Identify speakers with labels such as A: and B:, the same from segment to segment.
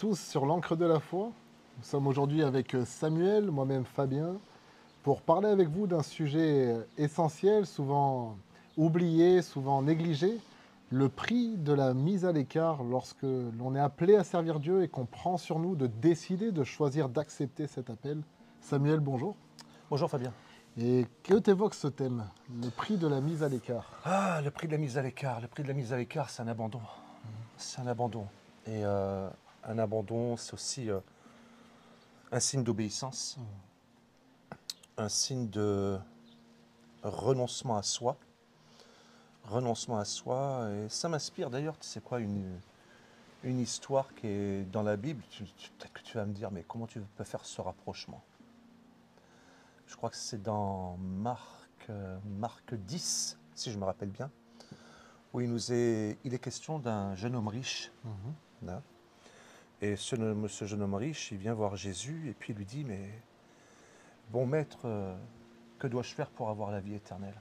A: tous sur l'encre de la foi. Nous sommes aujourd'hui avec Samuel, moi-même Fabien, pour parler avec vous d'un sujet essentiel, souvent oublié, souvent négligé, le prix de la mise à l'écart lorsque l'on est appelé à servir Dieu et qu'on prend sur nous de décider, de choisir d'accepter cet appel. Samuel, bonjour.
B: Bonjour Fabien.
A: Et que t'évoque ce thème, le prix de la mise à l'écart?
B: Ah, le prix de la mise à l'écart. Le prix de la mise à l'écart, c'est un abandon. C'est un abandon. Et un abandon, c'est aussi un signe d'obéissance, un signe de renoncement à soi. Renoncement à soi. Et ça m'inspire d'ailleurs, tu sais quoi, une histoire qui est dans la Bible. Peut-être que tu vas me dire, mais comment tu peux faire ce rapprochement? Je crois que c'est dans Marc 10, si je me rappelle bien, où il est question d'un jeune homme riche. Là. Et ce jeune homme riche, il vient voir Jésus et puis il lui dit, mais bon maître, que dois-je faire pour avoir la vie éternelle?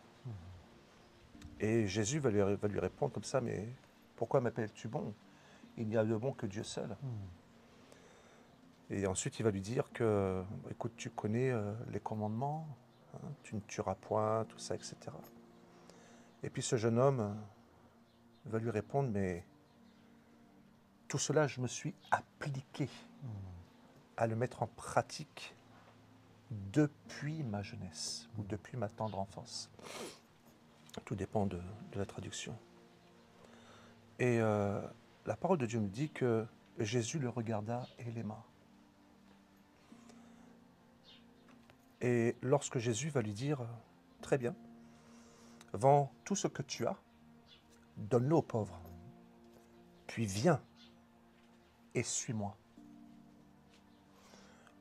B: Et Jésus va lui répondre comme ça, mais pourquoi m'appelles-tu bon? Il n'y a de bon que Dieu seul. Et ensuite, il va lui dire que, écoute, tu connais les commandements, hein, tu ne tueras point, tout ça, etc. Et puis ce jeune homme va lui répondre, mais tout cela, je me suis appliqué à le mettre en pratique depuis ma jeunesse ou depuis ma tendre enfance. Tout dépend de la traduction. Et la parole de Dieu nous dit que Jésus le regarda et l'aima. Et lorsque Jésus va lui dire, très bien, vends tout ce que tu as, donne-le aux pauvres, puis viens et suis-moi.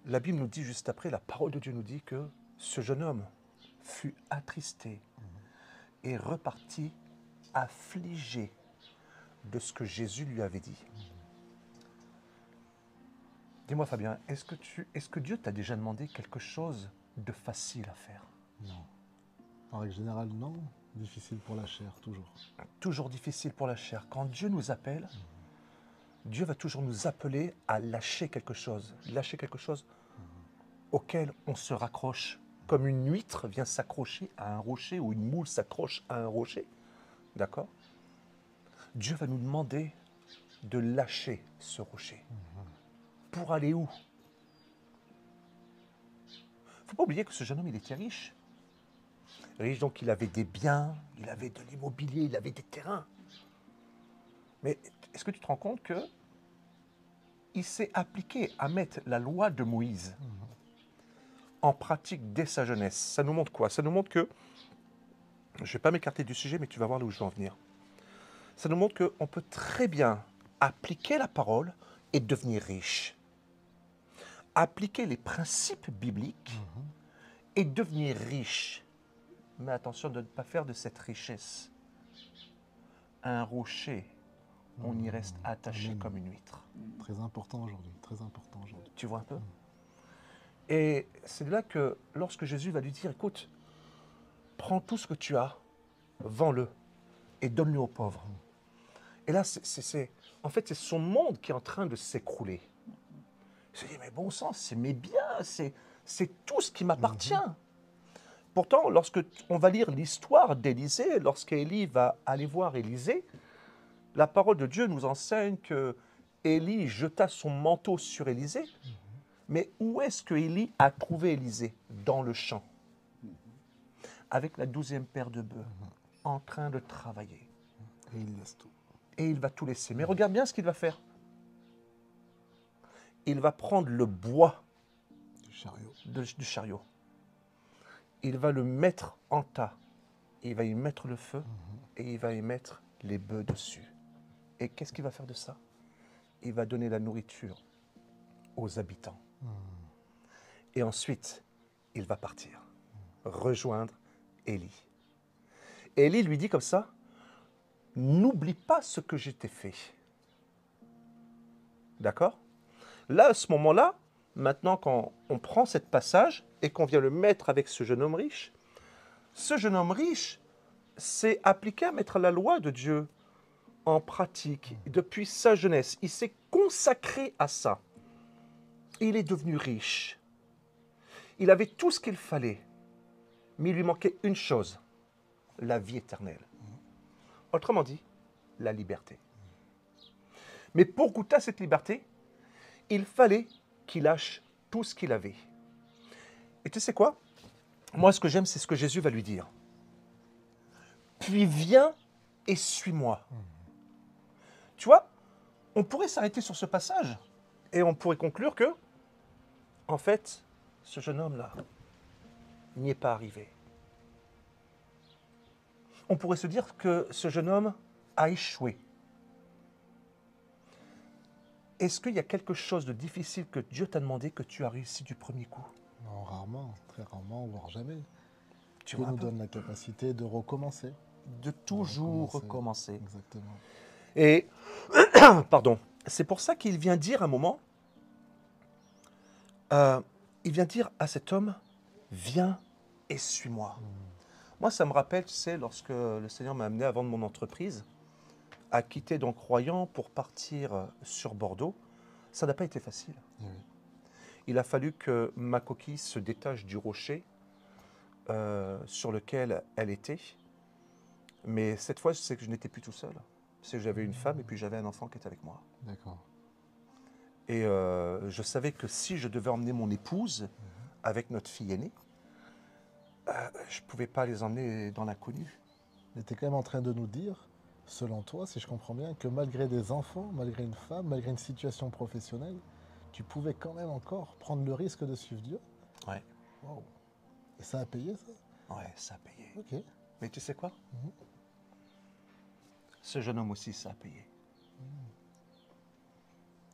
B: La Bible nous dit juste après, la parole de Dieu nous dit que ce jeune homme fut attristé et reparti affligé de ce que Jésus lui avait dit. Dis-moi Fabien, est-ce que Dieu t'a déjà demandé quelque chose de facile à faire?
A: Non. En règle générale, non. Difficile pour la chair, toujours.
B: Toujours difficile pour la chair. Quand Dieu nous appelle, Dieu va toujours nous appeler à lâcher quelque chose auquel on se raccroche. Comme une huître vient s'accrocher à un rocher ou une moule s'accroche à un rocher. D'accord? Dieu va nous demander de lâcher ce rocher. Pour aller où? Il ne faut pas oublier que ce jeune homme, il était riche. Riche, donc il avait des biens, il avait de l'immobilier, il avait des terrains. Mais est-ce que tu te rends compte que il s'est appliqué à mettre la loi de Moïse en pratique dès sa jeunesse? Ça nous montre quoi? Ça nous montre que, je ne vais pas m'écarter du sujet, mais tu vas voir là où je veux en venir. Ça nous montre qu'on peut très bien appliquer la parole et devenir riche. Appliquer les principes bibliques et devenir riche. Mais attention de ne pas faire de cette richesse un rocher. On y reste attaché comme une huître.
A: Très important aujourd'hui, très important aujourd'hui.
B: Tu vois un peu? Et c'est là que lorsque Jésus va lui dire, écoute, prends tout ce que tu as, vends-le et donne-le aux pauvres. Et là, en fait, c'est son monde qui est en train de s'écrouler. Il se dit, mais bon sang, c'est mes biens, c'est tout ce qui m'appartient. Pourtant, lorsque on va lire l'histoire d'Élisée, lorsqu'Élie va aller voir Élisée, la parole de Dieu nous enseigne que Élie jeta son manteau sur Élisée. Mais où est-ce que Élie a trouvé Élisée? Dans le champ, avec la 12e paire de bœufs, en train de travailler.
A: Et il laisse tout.
B: Et il va tout laisser. Mais regarde bien ce qu'il va faire. Il va prendre le bois
A: Du chariot.
B: du chariot. Il va le mettre en tas. Il va y mettre le feu et il va y mettre les bœufs dessus. Et qu'est-ce qu'il va faire de ça? Il va donner la nourriture aux habitants. Et ensuite, il va partir, rejoindre Élie. Et Élie lui dit comme ça, n'oublie pas ce que je t'ai fait. D'accord? Là, à ce moment-là, maintenant quand on prend ce passage et qu'on vient le mettre avec ce jeune homme riche s'est appliqué à mettre la loi de Dieu en pratique depuis sa jeunesse. Il s'est consacré à ça. Il est devenu riche. Il avait tout ce qu'il fallait, mais il lui manquait une chose, la vie éternelle. Autrement dit, la liberté. Mais pour goûter à cette liberté, il fallait qu'il lâche tout ce qu'il avait. Et tu sais quoi? Moi, ce que j'aime, c'est ce que Jésus va lui dire. Puis viens et suis-moi. Tu vois, on pourrait s'arrêter sur ce passage et on pourrait conclure que, en fait, ce jeune homme-là n'y est pas arrivé. On pourrait se dire que ce jeune homme a échoué. Est-ce qu'il y a quelque chose de difficile que Dieu t'a demandé que tu as réussi du premier coup?
A: Non, rarement, très rarement, voire jamais.
B: Tu
A: Dieu
B: vois un
A: nous
B: peu?
A: donne la capacité de recommencer.
B: De toujours recommencer.
A: Exactement.
B: Et, pardon, c'est pour ça qu'il vient dire un moment, il vient dire à cet homme, viens et suis-moi. Moi, ça me rappelle, tu sais, lorsque le Seigneur m'a amené à vendre mon entreprise, à quitter donc Royan pour partir sur Bordeaux, ça n'a pas été facile.
A: Oui.
B: Il a fallu que ma coquille se détache du rocher sur lequel elle était. Mais cette fois, je sais que je n'étais plus tout seul. C'est que j'avais une femme et puis j'avais un enfant qui était avec moi.
A: D'accord.
B: Et je savais que si je devais emmener mon épouse avec notre fille aînée, je ne pouvais pas les emmener dans l'inconnu.
A: Mais tu es quand même en train de nous dire, selon toi, si je comprends bien, que malgré des enfants, malgré une femme, malgré une situation professionnelle, tu pouvais quand même encore prendre le risque de suivre Dieu.
B: Ouais,
A: Wow. Et ça a payé, ça?
B: ouais, ça a payé.
A: Ok.
B: Mais tu sais quoi? Ce jeune homme aussi, ça a payé.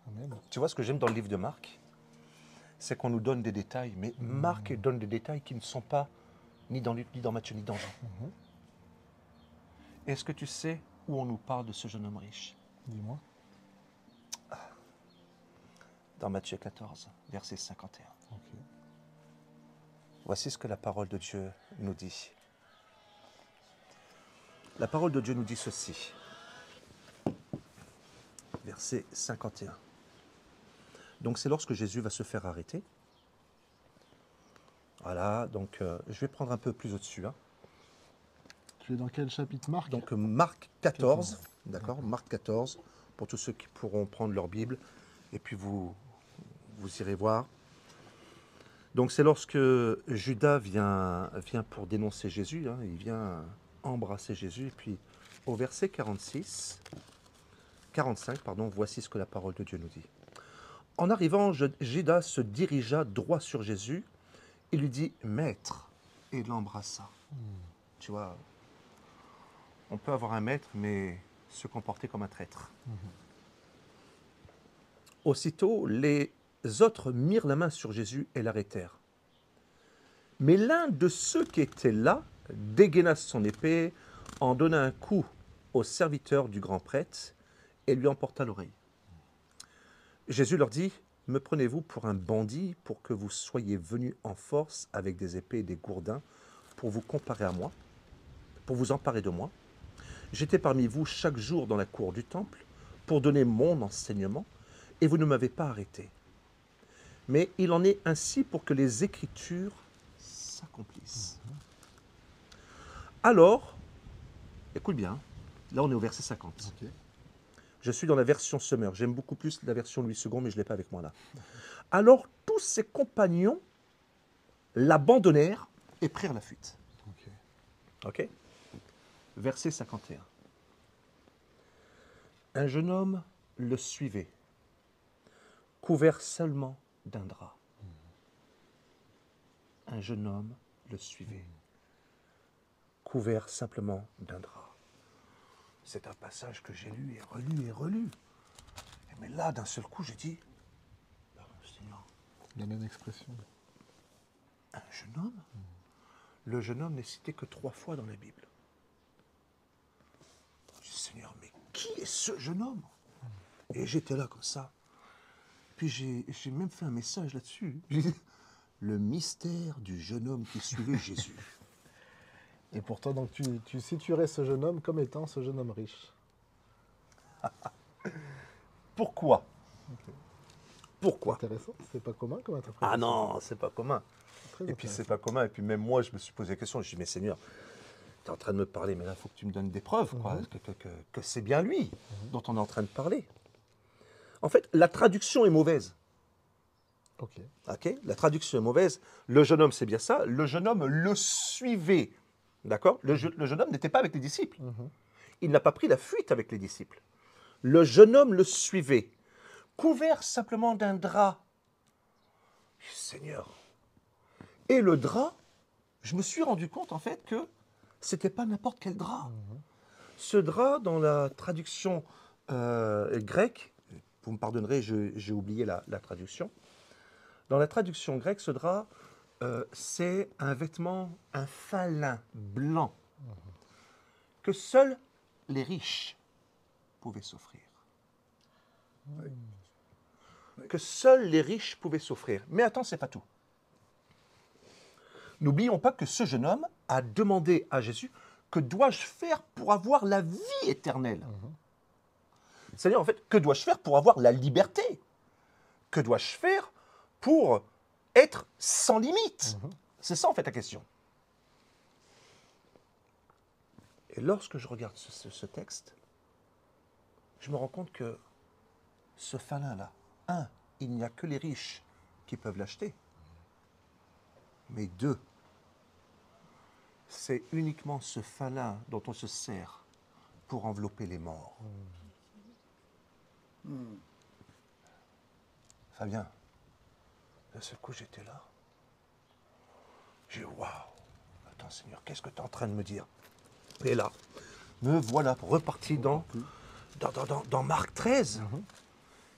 A: Amen.
B: Tu vois ce que j'aime dans le livre de Marc? C'est qu'on nous donne des détails, mais Marc donne des détails qui ne sont pas ni dans Luc, ni dans Matthieu, ni dans Jean. Est-ce que tu sais où on nous parle de ce jeune homme riche?
A: Dis-moi.
B: Dans Matthieu 14, verset 51.
A: Ok.
B: Voici ce que la parole de Dieu nous dit. La parole de Dieu nous dit ceci. Verset 51. Donc c'est lorsque Jésus va se faire arrêter. Voilà, donc je vais prendre un peu plus au-dessus. Hein.
A: Tu es dans quel chapitre, Marc?
B: Donc Marc 14, d'accord, Marc 14, pour tous ceux qui pourront prendre leur Bible, et puis vous irez voir. Donc c'est lorsque Judas vient pour dénoncer Jésus, hein, il vient embrasser Jésus, et puis au verset 45, voici ce que la parole de Dieu nous dit. En arrivant, Judas se dirigea droit sur Jésus, et lui dit « Maître », et l'embrassa. Tu vois, on peut avoir un maître, mais se comporter comme un traître. Aussitôt, les autres mirent la main sur Jésus et l'arrêtèrent. Mais l'un de ceux qui étaient là dégaina son épée, en donna un coup au serviteur du grand prêtre et lui emporta l'oreille. Jésus leur dit, « Me prenez-vous pour un bandit pour que vous soyez venus en force avec des épées et des gourdins pour vous comparer à moi, pour vous emparer de moi? J'étais parmi vous chaque jour dans la cour du temple pour donner mon enseignement, et vous ne m'avez pas arrêté. Mais il en est ainsi pour que les Écritures s'accomplissent. » Alors, écoute bien, là on est au verset 50.
A: Ok.
B: Je suis dans la version Summer. J'aime beaucoup plus la version Louis II, mais je ne l'ai pas avec moi là. Alors, tous ses compagnons l'abandonnèrent et prirent la fuite.
A: Ok.
B: Ok. Verset 51. Un jeune homme le suivait, couvert seulement d'un drap. Un jeune homme le suivait, couvert simplement d'un drap. C'est un passage que j'ai lu et relu et relu. Mais là, d'un seul coup, j'ai dit, Seigneur,
A: La même expression.
B: un jeune homme? Le jeune homme n'est cité que 3 fois dans la Bible. Je dis, Seigneur, mais qui est ce jeune homme? Et j'étais là comme ça. Puis j'ai même fait un message là-dessus. J'ai dit, le mystère du jeune homme qui suivait Jésus.
A: Et pour toi, donc, tu situerais ce jeune homme comme étant ce jeune homme riche.
B: Pourquoi? Pourquoi?
A: Intéressant, c'est pas commun comme interprétation.
B: Ah non, c'est pas commun.
A: Très
B: Et puis
A: intéressant.
B: c'est pas commun. Et puis même moi, je me suis posé la question. Je me suis dit, mais Seigneur, tu es en train de me parler, mais là, il faut que tu me donnes des preuves, quoi, que c'est bien lui dont on est en train de parler. En fait, la traduction est mauvaise.
A: Ok.
B: Ok, la traduction est mauvaise. Le jeune homme, c'est bien ça. Le jeune homme le suivait. D'accord, le jeune homme n'était pas avec les disciples. Il n'a pas pris la fuite avec les disciples. Le jeune homme le suivait, couvert simplement d'un drap. Seigneur. Et le drap, je me suis rendu compte en fait que c'était pas n'importe quel drap. Ce drap, dans la traduction grecque, vous me pardonnerez, j'ai oublié la traduction. Dans la traduction grecque, ce drap, c'est un vêtement, un falin blanc que seuls les riches pouvaient s'offrir. Que seuls les riches pouvaient s'offrir. Mais attends, c'est pas tout. N'oublions pas que ce jeune homme a demandé à Jésus, que dois-je faire pour avoir la vie éternelle? C'est-à-dire, en fait, que dois-je faire pour avoir la liberté? Que dois-je faire pour être sans limite? C'est ça, en fait, la question. Et lorsque je regarde ce texte, je me rends compte que ce falin-là, il n'y a que les riches qui peuvent l'acheter. Mais deux, c'est uniquement ce falin dont on se sert pour envelopper les morts. Fabien, d'un seul coup, j'étais là. J'ai dit, waouh, attends Seigneur, qu'est-ce que tu es en train de me dire? Et là, me voilà reparti dans Marc 13.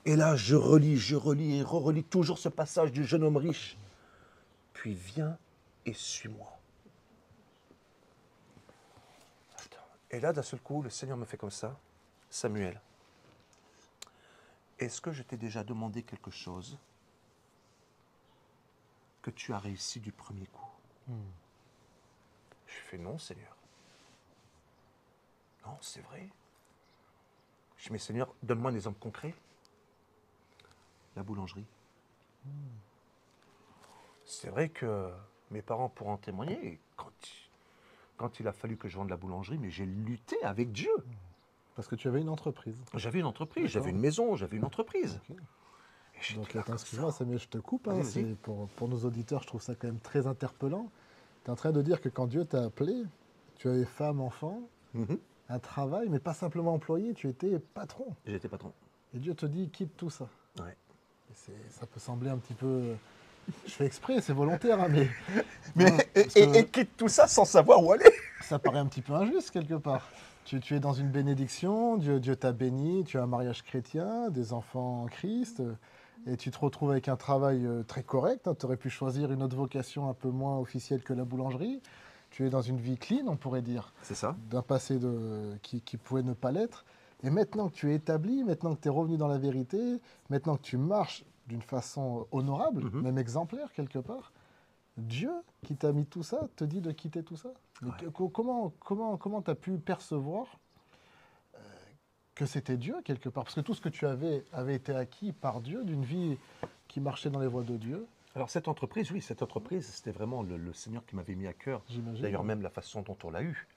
B: Et là, je relis et relis toujours ce passage du jeune homme riche. Puis viens et suis-moi. Et là, d'un seul coup, le Seigneur me fait comme ça. Samuel, est-ce que je t'ai déjà demandé quelque chose que tu as réussi du premier coup? Je fais non, Seigneur. Non, c'est vrai. Je dis, mais Seigneur, donne-moi un exemple concret. La boulangerie. C'est vrai que mes parents pourront en témoigner. Quand il a fallu que je vende la boulangerie, mais j'ai lutté avec Dieu.
A: Parce que tu avais une entreprise.
B: J'avais une entreprise,
A: D'accord.
B: j'avais une maison, j'avais une entreprise.
A: Ok.
B: Et j'étais
A: Donc,
B: là
A: attends,
B: comme
A: excuse-moi,
B: ça.
A: Samuel, je te coupe.
B: Vas-y, vas-y.
A: Pour nos auditeurs, je trouve ça quand même très interpellant. Tu es en train de dire que quand Dieu t'a appelé, tu avais femme, enfant,
B: Mhm.
A: un travail, mais pas simplement employé, tu étais patron.
B: J'étais patron.
A: Et Dieu te dit, quitte tout ça.
B: Ouais.
A: Et ça peut sembler un petit peu... Je fais exprès, c'est volontaire, hein, mais
B: Mais,
A: Ouais, parce que-
B: et quitte tout ça sans savoir où aller.
A: ça paraît un petit peu injuste quelque part. Tu es dans une bénédiction, Dieu t'a béni, tu as un mariage chrétien, des enfants en Christ, et tu te retrouves avec un travail très correct. Tu aurais pu choisir une autre vocation un peu moins officielle que la boulangerie. Tu es dans une vie clean, on pourrait dire,
B: C'est ça.
A: d'un passé qui pouvait ne pas l'être. Et maintenant que tu es établi, maintenant que tu es revenu dans la vérité, maintenant que tu marches d'une façon honorable, même exemplaire quelque part, Dieu qui t'a mis tout ça te dit de quitter tout ça. Mais comment tu as pu percevoir que c'était Dieu quelque part? Parce que tout ce que tu avais été acquis par Dieu, d'une vie qui marchait dans les voies de Dieu,
B: Alors cette entreprise, oui, cette entreprise, c'était vraiment le Seigneur qui m'avait mis à cœur.
A: j'imagine.
B: D'ailleurs, même la façon dont on l'a eu,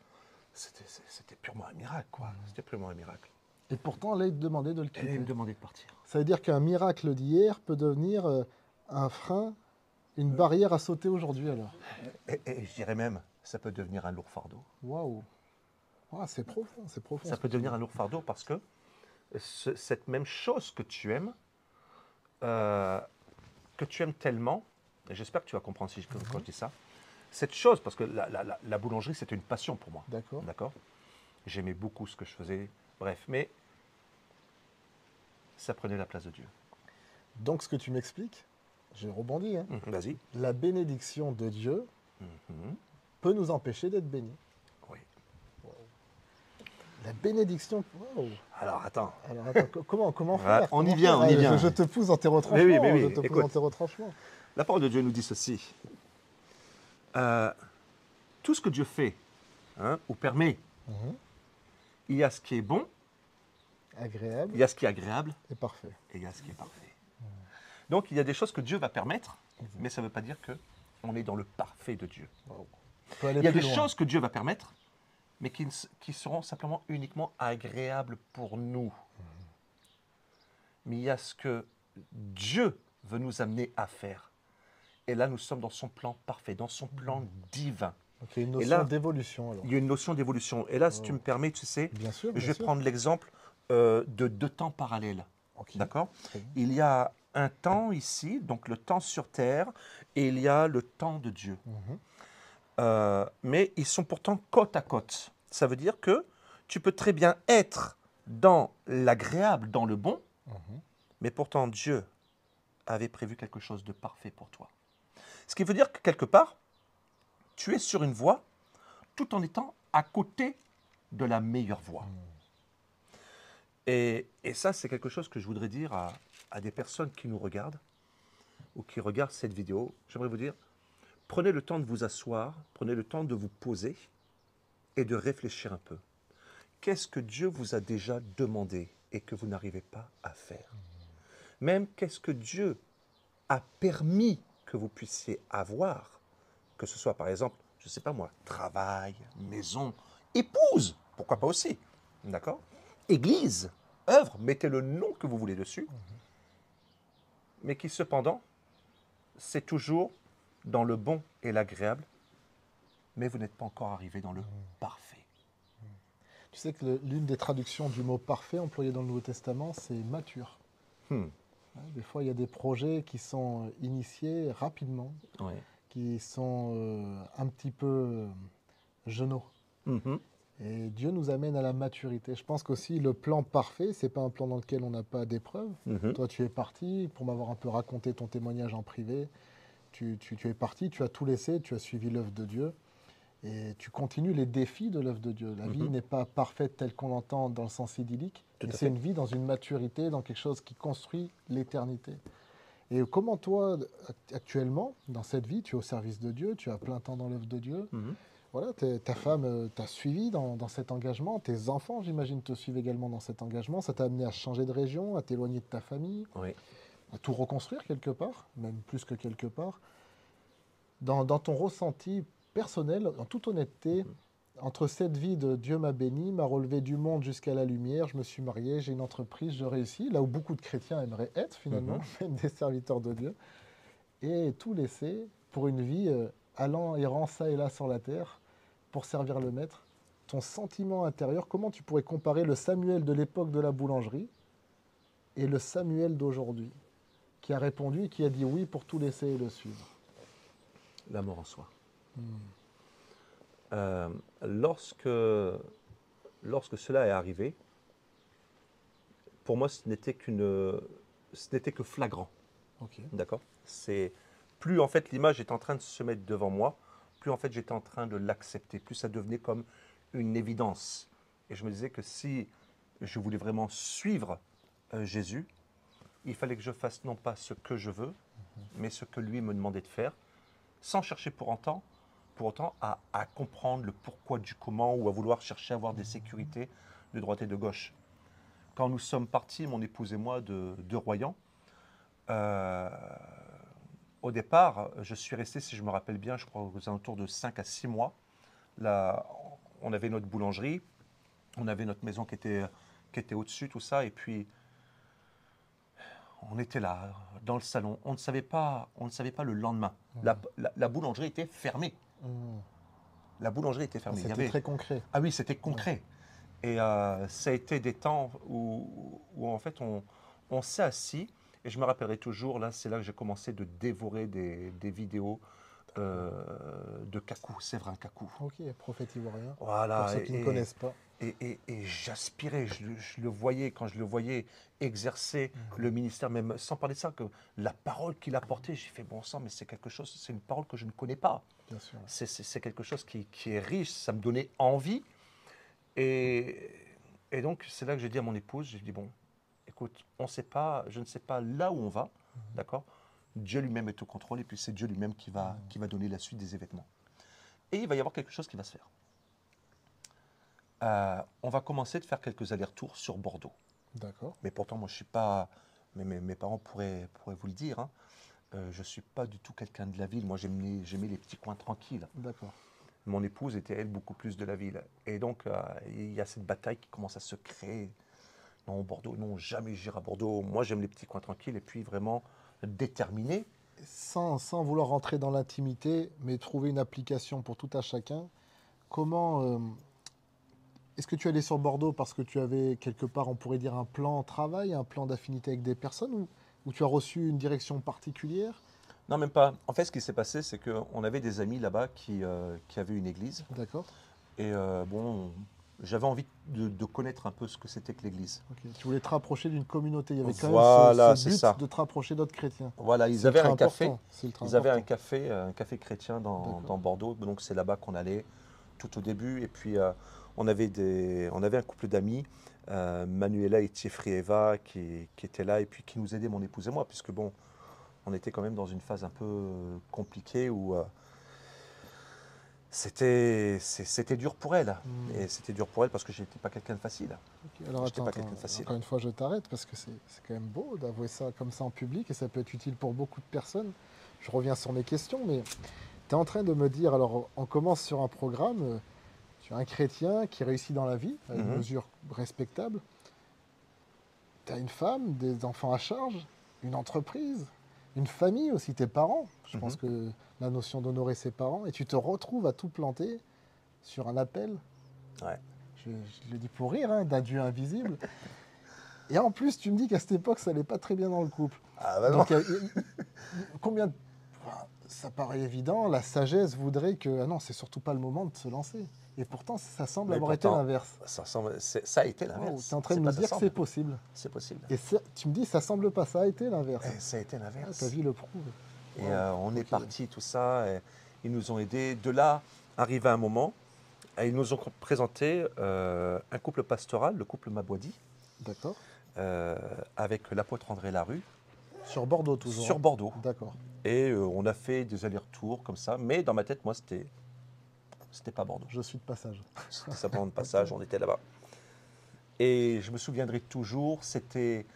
B: c'était purement un miracle, quoi. C'était purement un miracle.
A: Et pourtant, là, il te demandait de le
B: Et
A: quitter.
B: il me demandait de partir.
A: Ça veut dire qu'un miracle d'hier peut devenir un frein, une barrière à sauter aujourd'hui alors.
B: Et je dirais même, ça peut devenir un lourd fardeau.
A: Waouh! Ah, c'est profond, c'est profond.
B: Ça
A: ce
B: peut
A: que tu
B: devenir
A: dis.
B: un lourd fardeau parce que cette même chose que tu aimes tellement, et j'espère que tu vas comprendre quand je dis ça, cette chose, parce que la boulangerie, c'était une passion pour moi.
A: D'accord.
B: D'accord. J'aimais beaucoup ce que je faisais, bref, mais ça prenait la place de Dieu.
A: Donc, ce que tu m'expliques, j'ai rebondi, hein,
B: Vas-y.
A: la bénédiction de Dieu
B: Mhm.
A: peut nous empêcher d'être bénis.
B: Oui.
A: La bénédiction. Wow.
B: Alors, attends.
A: Alors, attends, comment
B: Ouais,
A: faire?
B: on y
A: Comment
B: vient,
A: faire?
B: on y
A: Allez,
B: vient.
A: Je te pousse dans tes retranchements.
B: Mais oui,
A: Je te pousse
B: écoute.
A: dans tes retranchements.
B: La parole de Dieu nous dit ceci. Tout ce que Dieu fait, ou permet,
A: Mhm.
B: il y a ce qui est bon
A: Agréable
B: Il y a ce qui est agréable
A: et parfait.
B: et il y a ce qui est parfait. Donc il y a des choses que Dieu va permettre, mais ça ne veut pas dire qu'on est dans le parfait de Dieu.
A: Wow. On peut aller
B: Il y a
A: plus
B: des
A: loin.
B: choses que Dieu va permettre, mais qui seront simplement uniquement agréables pour nous. Mais il y a ce que Dieu veut nous amener à faire. Et là, nous sommes dans son plan parfait, dans son plan divin.
A: Donc il y a une
B: Et
A: notion
B: là,
A: d'évolution alors.
B: il y a une notion d'évolution. Et là, si tu me permets, tu sais,
A: Bien sûr,
B: je
A: bien
B: vais
A: sûr.
B: prendre l'exemple de deux temps parallèles.
A: Ok.
B: D'accord?
A: Très bien.
B: Il y a un temps ici, donc le temps sur terre, et il y a le temps de Dieu.
A: Mhm.
B: Mais ils sont pourtant côte à côte. Ça veut dire que tu peux très bien être dans l'agréable, dans le bon,
A: Mhm.
B: mais pourtant Dieu avait prévu quelque chose de parfait pour toi. Ce qui veut dire que quelque part, tu es sur une voie tout en étant à côté de la meilleure voie. Et ça, c'est quelque chose que je voudrais dire à des personnes qui nous regardent ou qui regardent cette vidéo. J'aimerais vous dire, prenez le temps de vous asseoir, prenez le temps de vous poser et de réfléchir un peu. Qu'est-ce que Dieu vous a déjà demandé et que vous n'arrivez pas à faire? Même qu'est-ce que Dieu a permis que vous puissiez avoir, que ce soit par exemple, je ne sais pas moi, travail, maison, épouse, pourquoi pas aussi, d'accord? Église, œuvre, mettez le nom que vous voulez dessus, mais qui cependant, c'est toujours dans le bon et l'agréable, mais vous n'êtes pas encore arrivé dans le parfait.
A: Tu sais que l'une des traductions du mot parfait employé dans le Nouveau Testament, c'est mature.
B: Hmm.
A: Hein, des fois, il y a des projets qui sont initiés rapidement,
B: Oui.
A: qui sont un petit peu genoux.
B: Mhm.
A: Et Dieu nous amène à la maturité. Je pense qu'aussi le plan parfait, c'est pas un plan dans lequel on n'a pas d'épreuves.
B: Mhm.
A: Toi, tu es parti, pour m'avoir un peu raconté ton témoignage en privé, tu es parti, tu as tout laissé, tu as suivi l'œuvre de Dieu. Et tu continues les défis de l'œuvre de Dieu. La vie
B: Mhm.
A: n'est pas parfaite telle qu'on l'entend dans le sens idyllique,
B: Tout
A: mais
B: à
A: c'est
B: fait.
A: une vie dans une maturité, dans quelque chose qui construit l'éternité. Et comment toi, actuellement, dans cette vie, tu es au service de Dieu, tu as plein temps dans l'œuvre de Dieu.
B: Mhm.
A: Voilà, ta femme t'a suivi dans cet engagement, tes enfants, j'imagine, te suivent également dans cet engagement. Ça t'a amené à changer de région, à t'éloigner de ta famille,
B: Oui.
A: à tout reconstruire quelque part, même plus que quelque part. Dans ton ressenti personnel, en toute honnêteté, entre cette vie de Dieu m'a béni, m'a relevé du monde jusqu'à la lumière, je me suis marié, j'ai une entreprise, je réussis, là où beaucoup de chrétiens aimeraient être finalement, même des serviteurs de Dieu, et tout laisser pour une vie allant errant ça et là sur la terre pour servir le Maître. Ton sentiment intérieur, comment tu pourrais comparer le Samuel de l'époque de la boulangerie et le Samuel d'aujourd'hui, qui a répondu et qui a dit oui pour tout laisser et le suivre?
B: L'amour en soi. Euh, lorsque cela est arrivé, pour moi, ce n'était que flagrant.
A: Ok.
B: D'accord? C'est plus en fait l'image est en train de se mettre devant moi, plus en fait j'étais en train de l'accepter, plus ça devenait comme une évidence. Et je me disais que si je voulais vraiment suivre Jésus, il fallait que je fasse non pas ce que je veux, mais ce que lui me demandait de faire, sans chercher pour autant à comprendre le pourquoi du comment ou à vouloir chercher à avoir des sécurités de droite et de gauche. Quand nous sommes partis, mon épouse et moi, de Royan, euh, au départ, je suis resté, si je me rappelle bien, je crois aux alentours de 5 à 6 mois. Là, on avait notre boulangerie, on avait notre maison qui était au-dessus, tout ça, et puis on était là, dans le salon. On ne savait pas le lendemain. La boulangerie était fermée. La boulangerie était fermée.
A: C'était très concret.
B: Ah oui, c'était concret. Et ça a été des temps où en fait, on s'est assis. Et je me rappellerai toujours, là, c'est là que j'ai commencé de dévorer des vidéos de Kakou, Séverin Kakou.
A: Ok, prophète ivoirien. Pour
B: Voilà,
A: ceux qui ne connaissent pas.
B: et j'aspirais, je le voyais, quand je le voyais exercer le ministère, même sans parler de ça, que la parole qu'il a portée, j'ai fait bon sang, mais c'est quelque chose, c'est une parole que je ne connais pas.
A: Bien sûr.
B: C'est quelque chose qui est riche, ça me donnait envie. Et, et donc, c'est là que j'ai dit à mon épouse, j'ai dit, bon, écoute, je ne sais pas là où on va, d'accord? Dieu lui-même est au contrôle, et puis c'est Dieu lui-même qui va donner la suite des événements. Et il va y avoir quelque chose qui va se faire. On va commencer de faire quelques allers-retours sur Bordeaux.
A: D'accord.
B: Mais pourtant, moi, je suis pas. Mais mes parents pourraient vous le dire. Hein. Je ne suis pas du tout quelqu'un de la ville. Moi, j'aimais les petits coins tranquilles.
A: D'accord.
B: Mon épouse était, elle, beaucoup plus de la ville. Et donc, il y a cette bataille qui commence à se créer. Non, Bordeaux, non, jamais j'irai à Bordeaux. Moi, j'aime les petits coins tranquilles et puis vraiment déterminé.
A: Sans vouloir rentrer dans l'intimité, mais trouver une application pour tout à chacun, comment est-ce que tu allais sur Bordeaux parce que tu avais quelque part, on pourrait dire, un plan travail, un plan d'affinité avec des personnes, ou tu as reçu une direction particulière?
B: Non, même pas. En fait, ce qui s'est passé, c'est qu'on avait des amis là-bas qui avaient une église.
A: D'accord.
B: Et bon, j'avais envie de connaître un peu ce que c'était que l'église.
A: Ok. Tu voulais te rapprocher d'une communauté. Il y avait quand même ce
B: Voilà, c'est
A: but
B: ça.
A: de te rapprocher d'autres chrétiens.
B: Voilà, ils
A: C'est
B: avaient
A: ultra
B: un café.
A: important. C'est ultra
B: Ils avaient
A: important.
B: un café chrétien dans
A: D'accord.
B: Bordeaux. Donc c'est là-bas qu'on allait tout au début. Et puis on avait un couple d'amis, Manuela et Thierry Eva, qui étaient là et puis qui nous aidaient, mon épouse et moi, puisque bon, on était quand même dans une phase un peu compliquée où c'était dur pour elle.
A: Hmm.
B: Et c'était dur pour elle parce que je n'étais pas quelqu'un de facile.
A: Ok. Alors
B: J'étais
A: attends,
B: pas
A: attends.
B: quelqu'un de facile.
A: Encore une fois, je t'arrête parce que c'est quand même beau d'avouer ça comme ça en public et ça peut être utile pour beaucoup de personnes. Je reviens sur mes questions, mais tu es en train de me dire, alors on commence sur un programme, tu es un chrétien qui réussit dans la vie, à une
B: Mhm,
A: mesure respectable, tu as une femme, des enfants à charge, une entreprise, une famille aussi, tes parents. Je pense
B: mhm.
A: que la notion d'honorer ses parents, et tu te retrouves à tout planter sur un appel,
B: Ouais.
A: je le dis pour rire, hein, d'un Dieu invisible. Et en plus, tu me dis qu'à cette époque, ça n'allait pas très bien dans le couple.
B: Ah bah non.
A: Donc, combien de... Enfin, ça paraît évident, la sagesse voudrait que... Ah non, c'est surtout pas le moment de se lancer. Et pourtant, ça semble
B: Mais
A: avoir été
B: pourtant,
A: l'inverse.
B: ça a été
A: Wow, tu es
B: l'inverse.
A: en train de
B: C'est
A: nous
B: pas ça
A: dire que c'est
B: semble.
A: possible.
B: C'est possible.
A: Et tu me dis, ça semble pas, ça a été l'inverse.
B: Et ça a été
A: Ah, ta
B: l'inverse.
A: vie le prouve.
B: Et
A: Waouh.
B: on est
A: Ok,
B: parti, tout ça. Et ils nous ont aidés. De là, arrivé un moment, et ils nous ont présenté un couple pastoral, le couple Mabwadi,
A: d'accord.
B: euh, avec l'apôtre André Larue,
A: Sur Bordeaux toujours,
B: sur
A: hein.
B: Bordeaux.
A: D'accord.
B: Et on a fait des allers-retours comme ça. Mais dans ma tête, moi, c'était pas Bordeaux.
A: Je suis de passage.
B: C'était simplement de
A: Ok.
B: passage, on était là-bas. Et je me souviendrai toujours, c'était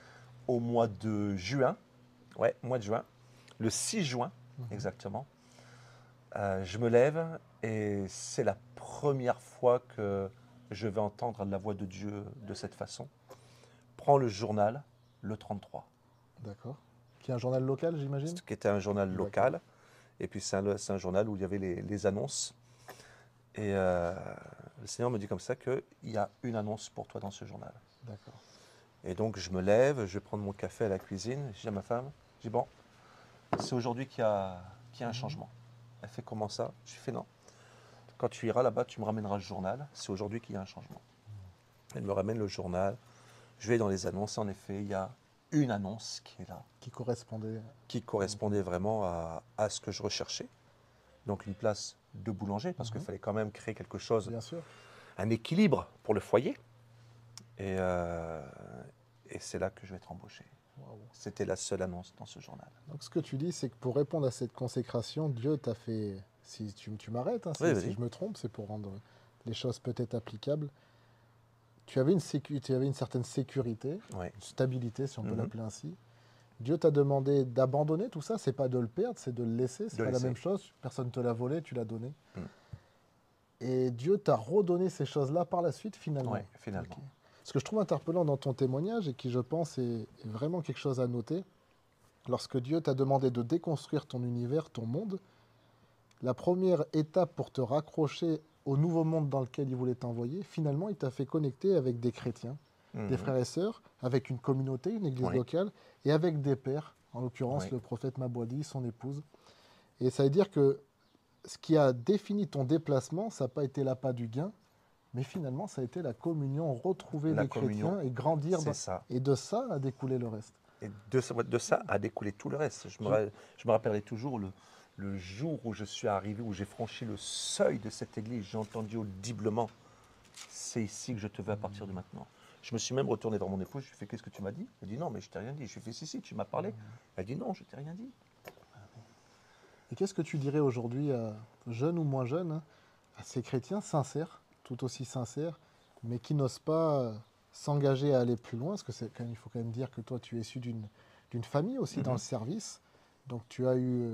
B: au mois de juin, ouais, mois de juin, le 6 juin
A: Mhm.
B: exactement. Je me lève et c'est la première fois que je vais entendre la voix de Dieu de cette façon. Prends le journal, le 33,
A: D'accord. Qui est un journal local, j'imagine?
B: ce qui était un journal
A: D'accord.
B: local. Et puis c'est un journal où il y avait les annonces. Et le Seigneur me dit comme ça qu'il y a une annonce pour toi dans ce journal.
A: D'accord.
B: Et donc je me lève, je vais prendre mon café à la cuisine, je dis à ma femme, je dis bon, c'est aujourd'hui qu'il y a un
A: Mhm.
B: changement. Elle fait comment ça? Je lui fais non. Quand tu iras là-bas, tu me ramèneras le journal, c'est aujourd'hui qu'il y a un changement. Elle me ramène le journal, je vais dans les annonces, en effet, il y a une annonce qui est là,
A: Qui correspondait.
B: qui correspondait vraiment à ce que je recherchais. Donc une place de boulanger, parce qu'il
A: Mhm.
B: fallait quand même créer quelque chose,
A: Bien sûr.
B: un équilibre pour le foyer. Et, euh, et c'est là que je vais être embauché.
A: Waouh.
B: C'était la seule annonce dans ce journal.
A: Donc ce que tu dis, c'est que pour répondre à cette consécration, Dieu t'a fait, si tu m'arrêtes, hein,
B: Oui,
A: si
B: vas-y.
A: je me trompe, c'est pour rendre les choses peut-être applicables. Tu avais tu avais une certaine sécurité,
B: Oui.
A: une stabilité, si on peut
B: Mhm.
A: l'appeler ainsi. Dieu t'a demandé d'abandonner tout ça, c'est pas de le perdre, c'est de le laisser, c'est
B: De
A: pas la
B: laisser.
A: même chose, personne ne te l'a volé, tu l'as donné.
B: Mm.
A: Et Dieu t'a redonné ces choses-là par la suite
B: Oui,
A: finalement. Ok.
B: finalement.
A: Ce que je trouve interpellant dans ton témoignage et qui je pense est vraiment quelque chose à noter, lorsque Dieu t'a demandé de déconstruire ton univers, ton monde, la première étape pour te raccrocher au nouveau monde dans lequel il voulait t'envoyer, finalement, il t'a fait connecter avec des chrétiens, des
B: Mhm.
A: frères et sœurs, avec une communauté, une église
B: Oui,
A: locale, et avec des pères, en l'occurrence
B: oui,
A: le prophète Mabwadi, son épouse. Et ça veut dire que ce qui a défini ton déplacement, ça n'a pas été l'appât du gain, mais finalement, ça a été la communion, retrouver
B: la
A: des
B: communion,
A: chrétiens et grandir.
B: c'est ça.
A: Et de ça a découlé le reste.
B: Et de ça a découlé tout le reste.
A: Je-
B: Je me rappellerai toujours le jour où je suis arrivé, où j'ai franchi le seuil de cette église. J'ai entendu audiblement, c'est ici que je te veux à partir de maintenant. Je me suis même retourné vers mon épouse, je lui ai fait, qu'est-ce que tu m'as dit? Elle dit, non, mais je t'ai rien dit. Je lui ai fait, si, tu m'as parlé. Elle dit, non, je t'ai rien dit.
A: Et qu'est-ce que tu dirais aujourd'hui, jeunes ou moins jeunes, hein, à ces chrétiens sincères, tout aussi sincères, mais qui n'osent pas s'engager à aller plus loin, parce que il faut quand même dire que toi, tu es issu d'une famille aussi dans le service. Donc tu as eu,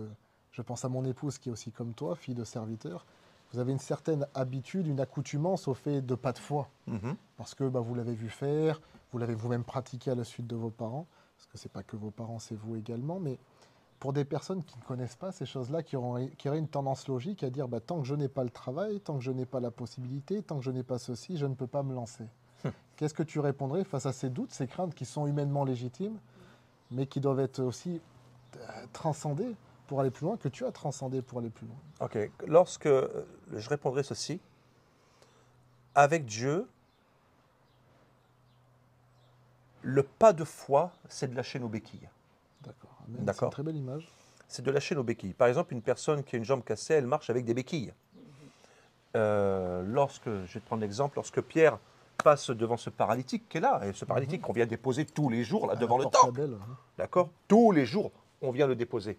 A: je pense à mon épouse qui est aussi comme toi, fille de serviteur. Vous avez une certaine habitude, une accoutumance au fait de pas de foi.
B: Mhm.
A: Parce que vous l'avez vu faire, vous l'avez vous-même pratiqué à la suite de vos parents. Parce que c'est pas que vos parents, c'est vous également. Mais pour des personnes qui ne connaissent pas ces choses-là, qui auraient une tendance logique à dire tant que je n'ai pas le travail, tant que je n'ai pas la possibilité, tant que je n'ai pas ceci, je ne peux pas me lancer. Qu'est-ce que tu répondrais face à ces doutes, ces craintes qui sont humainement légitimes, mais qui doivent être aussi transcendées pour aller plus loin, que tu as transcendé pour aller plus loin?
B: Ok, lorsque je répondrai ceci, avec Dieu, le pas de foi, c'est de lâcher nos béquilles.
A: D'accord. Amen. C'est une
B: D'accord.
A: très belle image.
B: C'est de lâcher nos béquilles. Par exemple, une personne qui a une jambe cassée, elle marche avec des béquilles. Je vais te prendre l'exemple, lorsque Pierre passe devant ce paralytique qui est là, et ce paralytique qu'on vient déposer tous les jours là, devant le temple,
A: belle.
B: d'accord? Tous les jours, on vient le déposer.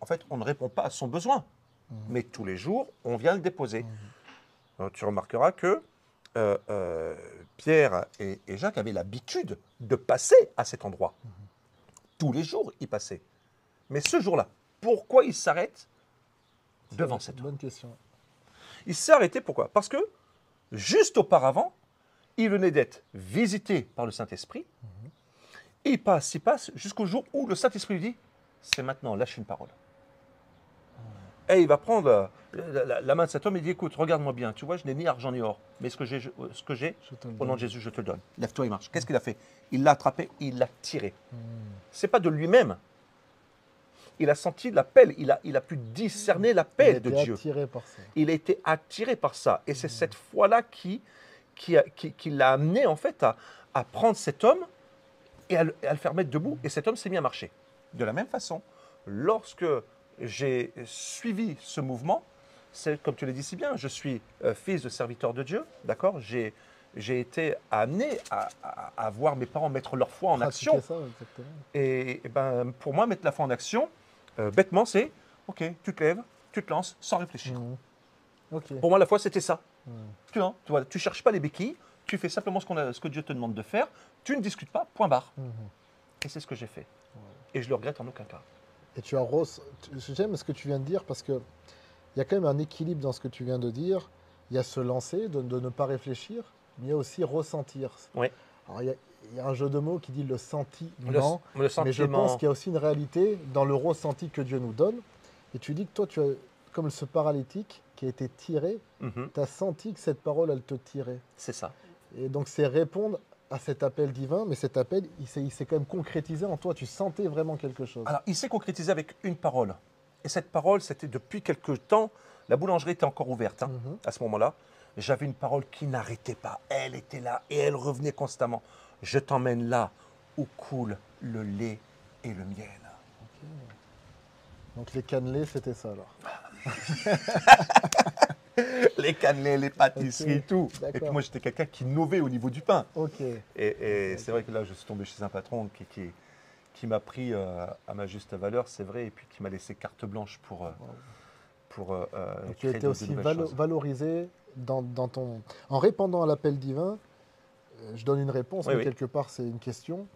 B: En fait, on ne répond pas à son besoin, mais tous les jours, on vient le déposer. Alors, tu remarqueras que Pierre et Jacques avaient l'habitude de passer à cet endroit. Tous les jours, ils passaient. Mais ce jour-là, pourquoi ils s'arrêtent devant cet homme?
A: Bonne question.
B: Il s'est arrêté, pourquoi? Parce que, juste auparavant, il venait d'être visité par le Saint-Esprit. Et il passe jusqu'au jour où le Saint-Esprit lui dit, c'est maintenant, lâche une parole. Et il va prendre la main de cet homme et il dit, écoute, regarde-moi bien, tu vois, je n'ai ni argent ni or, mais ce que j'ai, au nom de Jésus, je te le donne. Lève-toi et marche. Qu'est-ce qu'il a fait? Il l'a attrapé, il l'a tiré. C'est pas de lui-même. Il a senti l'appel, il a pu discerner l'appel de Dieu.
A: Attiré par ça.
B: Il a été attiré par ça. Et c'est cette foi-là qui l'a amené en fait à prendre cet homme et à le faire mettre debout. Et cet homme s'est mis à marcher. De la même façon, lorsque j'ai suivi ce mouvement, c'est comme tu l'as dit si bien, je suis fils de serviteur de Dieu, d'accord? J'ai été amené à voir mes parents mettre leur foi en action.
A: Ça, exactement.
B: Et ben, pour moi, mettre la foi en action, bêtement, c'est ok, tu te lèves, tu te lances sans réfléchir.
A: Ok.
B: Pour moi, la foi, c'était ça. Tu vois, tu cherches pas les béquilles, tu fais simplement ce que Dieu te demande de faire, tu ne discutes pas, point barre. Et c'est ce que j'ai fait. Et je le regrette en aucun cas.
A: Et tu as j'aime ce que tu viens de dire parce que il y a quand même un équilibre dans ce que tu viens de dire. Il y a se lancer, de ne pas réfléchir, mais il y a aussi ressentir.
B: Oui.
A: Alors il y a un jeu de mots qui dit le sentiment,
B: Le sentiment.
A: mais je pense qu'il y a aussi une réalité dans le ressenti que Dieu nous donne. Et tu dis que toi, tu as, comme ce paralytique qui a été tiré, tu as senti que cette parole, elle te tirait.
B: C'est ça.
A: Et donc c'est répondre à cet appel divin, mais cet appel, il s'est quand même concrétisé en toi. Tu sentais vraiment quelque chose.
B: Alors, il s'est concrétisé avec une parole. Et cette parole, c'était depuis quelque temps, la boulangerie était encore ouverte à ce moment-là. J'avais une parole qui n'arrêtait pas. Elle était là et elle revenait constamment. Je t'emmène là où coule le lait et le miel.
A: Okay. Donc les cannelés, c'était ça alors.
B: Les cannelés, les pâtisseries, tout.
A: D'accord.
B: Et puis moi, j'étais quelqu'un qui innovait au niveau du pain.
A: Ok.
B: Et c'est vrai que là, je suis tombé chez un patron qui m'a pris à ma juste valeur, c'est vrai, et puis qui m'a laissé carte blanche pour
A: Donc, tu
B: créer
A: étais aussi valorisé dans ton... En répondant à l'appel divin, je donne une réponse, mais quelque part c'est une question.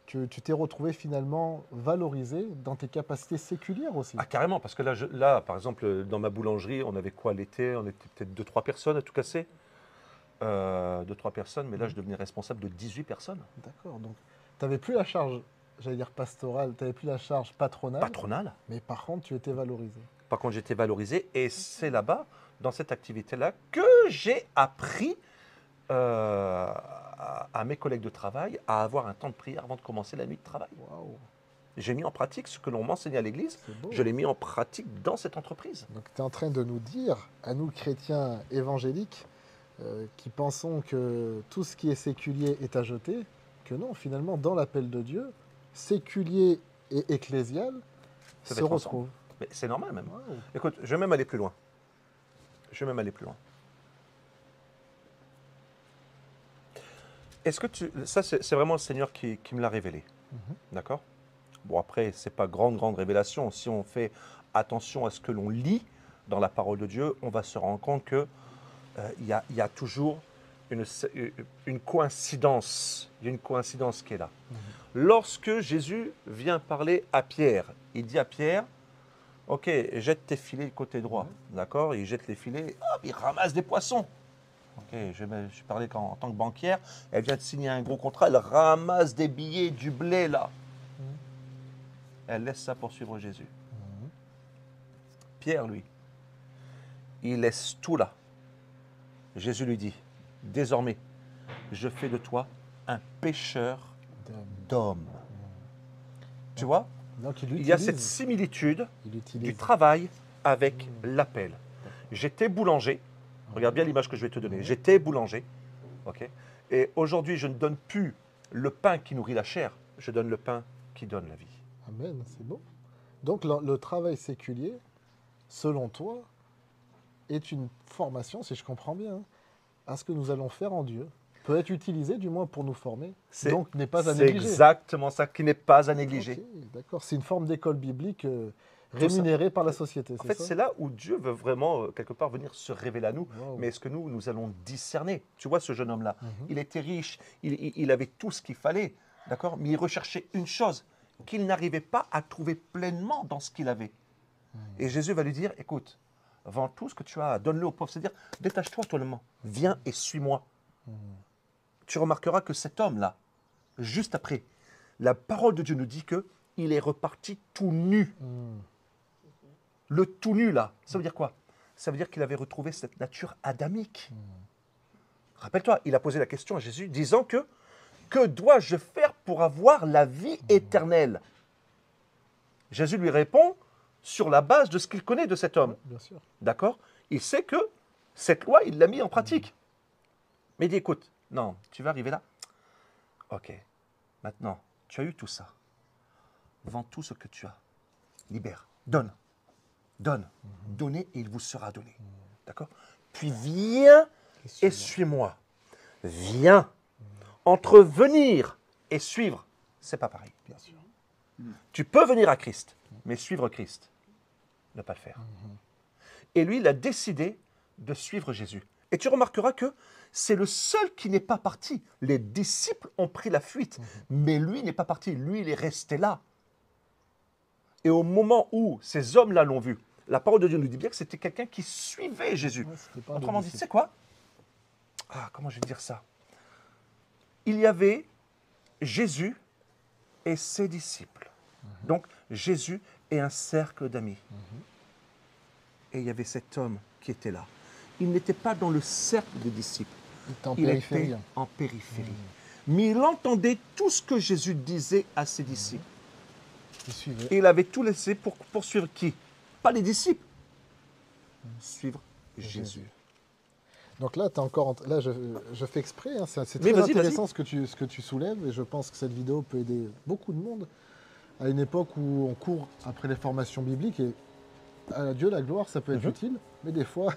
A: Tu t'es retrouvé finalement valorisé dans tes capacités séculières aussi.
B: Ah, carrément, parce que là, par exemple, dans ma boulangerie, on avait quoi l'été? On était peut-être 2-3 personnes à tout casser. 2-3 personnes, mais là, je devenais responsable de 18 personnes.
A: D'accord, donc tu n'avais plus la charge, j'allais dire pastorale, tu n'avais plus la charge patronale.
B: Patronale.
A: Mais par contre, tu étais valorisé.
B: Par contre, j'étais valorisé, et c'est là-bas, dans cette activité-là, que j'ai appris à mes collègues de travail à avoir un temps de prière avant de commencer la nuit de travail.
A: Waouh.
B: J'ai mis en pratique ce que l'on m'enseignait à l'église, je l'ai mis en pratique dans cette entreprise.
A: Donc tu es en train de nous dire, à nous chrétiens évangéliques, qui pensons que tout ce qui est séculier est à jeter, que non, finalement, dans l'appel de Dieu, séculier et ecclésial se retrouvent.
B: Mais c'est normal même.
A: Wow.
B: Écoute, je vais même aller plus loin. Est-ce que ça, c'est vraiment le Seigneur qui me l'a révélé. D'accord? Bon, après, ce n'est pas grande révélation. Si on fait attention à ce que l'on lit dans la parole de Dieu, on va se rendre compte qu'il y a toujours une coïncidence. Il y a une coïncidence qui est là. Lorsque Jésus vient parler à Pierre, il dit à Pierre, ok, jette tes filets côté droit. D'accord? Il jette les filets, hop, il ramasse des poissons. Ok, je parlais en tant que banquière, elle vient de signer un gros contrat, elle ramasse des billets, du blé là. Elle laisse ça pour suivre Jésus. Pierre, lui, il laisse tout là. Jésus lui dit, désormais, je fais de toi un pêcheur d'hommes. Tu vois?
A: Donc
B: Il y a cette similitude
A: il
B: du
A: utilise.
B: travail avec l'appel. J'étais boulanger. Regarde bien l'image que je vais te donner. J'étais boulanger. Ok. Et aujourd'hui, je ne donne plus le pain qui nourrit la chair. Je donne le pain qui donne la vie.
A: Amen, c'est beau. Donc le travail séculier, selon toi, est une formation, si je comprends bien, hein, à ce que nous allons faire en Dieu, peut être utilisé du moins pour nous former, donc n'est pas à
B: C'est
A: négliger.
B: exactement ça qui n'est pas à négliger.
A: Ok, d'accord, c'est une forme d'école biblique rémunérée par la société,
B: En
A: c'est
B: fait,
A: ça?
B: c'est là où Dieu veut vraiment, quelque part, venir se révéler à nous.
A: Wow.
B: Mais est-ce que nous allons discerner? Tu vois, ce jeune homme-là,
A: Mhm.
B: il était riche, il avait tout ce qu'il fallait, d'accord? Mais il recherchait une chose qu'il n'arrivait pas à trouver pleinement dans ce qu'il avait. Et Jésus va lui dire, écoute, vends tout ce que tu as, donne-le aux pauvres. C'est-à-dire, détache-toi totalement, viens et suis-moi. Tu remarqueras que cet homme-là, juste après, la parole de Dieu nous dit qu'il est reparti tout nu. Le tout nu, là, ça veut dire quoi? Ça veut dire qu'il avait retrouvé cette nature adamique. Rappelle-toi, il a posé la question à Jésus, disant que dois-je faire pour avoir la vie éternelle? Jésus lui répond sur la base de ce qu'il connaît de cet homme.
A: Bien sûr.
B: D'accord? Il sait que cette loi, il l'a mis en pratique. Mais il dit, écoute, non, tu vas arriver là. Ok, maintenant, tu as eu tout ça. Vends tout ce que tu as. Libère, donne. Donne. Donnez et il vous sera donné. D'accord? Puis viens et suis-moi. Viens. Entre venir et suivre, c'est pas pareil.
A: Bien sûr.
B: Tu peux venir à Christ, mais suivre Christ, ne pas le faire. Et lui, il a décidé de suivre Jésus. Et tu remarqueras que c'est le seul qui n'est pas parti. Les disciples ont pris la fuite, mais lui n'est pas parti. Lui, il est resté là. Et au moment où ces hommes-là l'ont vu, la parole de Dieu nous dit bien que c'était quelqu'un qui suivait Jésus.
A: Ouais, c'était pas un
B: Autrement dit,
A: disciple.
B: tu sais quoi? Ah, comment je vais dire ça? Il y avait Jésus et ses disciples. Donc, Jésus et un cercle d'amis. Et il y avait cet homme qui était là. Il n'était pas dans le cercle des disciples.
A: Il était en
B: Il
A: périphérie.
B: était en périphérie. Mais il entendait tout ce que Jésus disait à ses disciples.
A: Il suivait.
B: Et il avait tout laissé pour poursuivre qui? Pas les disciples. Suivre Jésus.
A: Donc là, là je fais exprès, hein, c'est
B: Mais
A: très
B: vas-y,
A: intéressant ce que tu soulèves et je pense que cette vidéo peut aider beaucoup de monde à une époque où on court après les formations bibliques et à Dieu la gloire, ça peut être utile, mais des fois,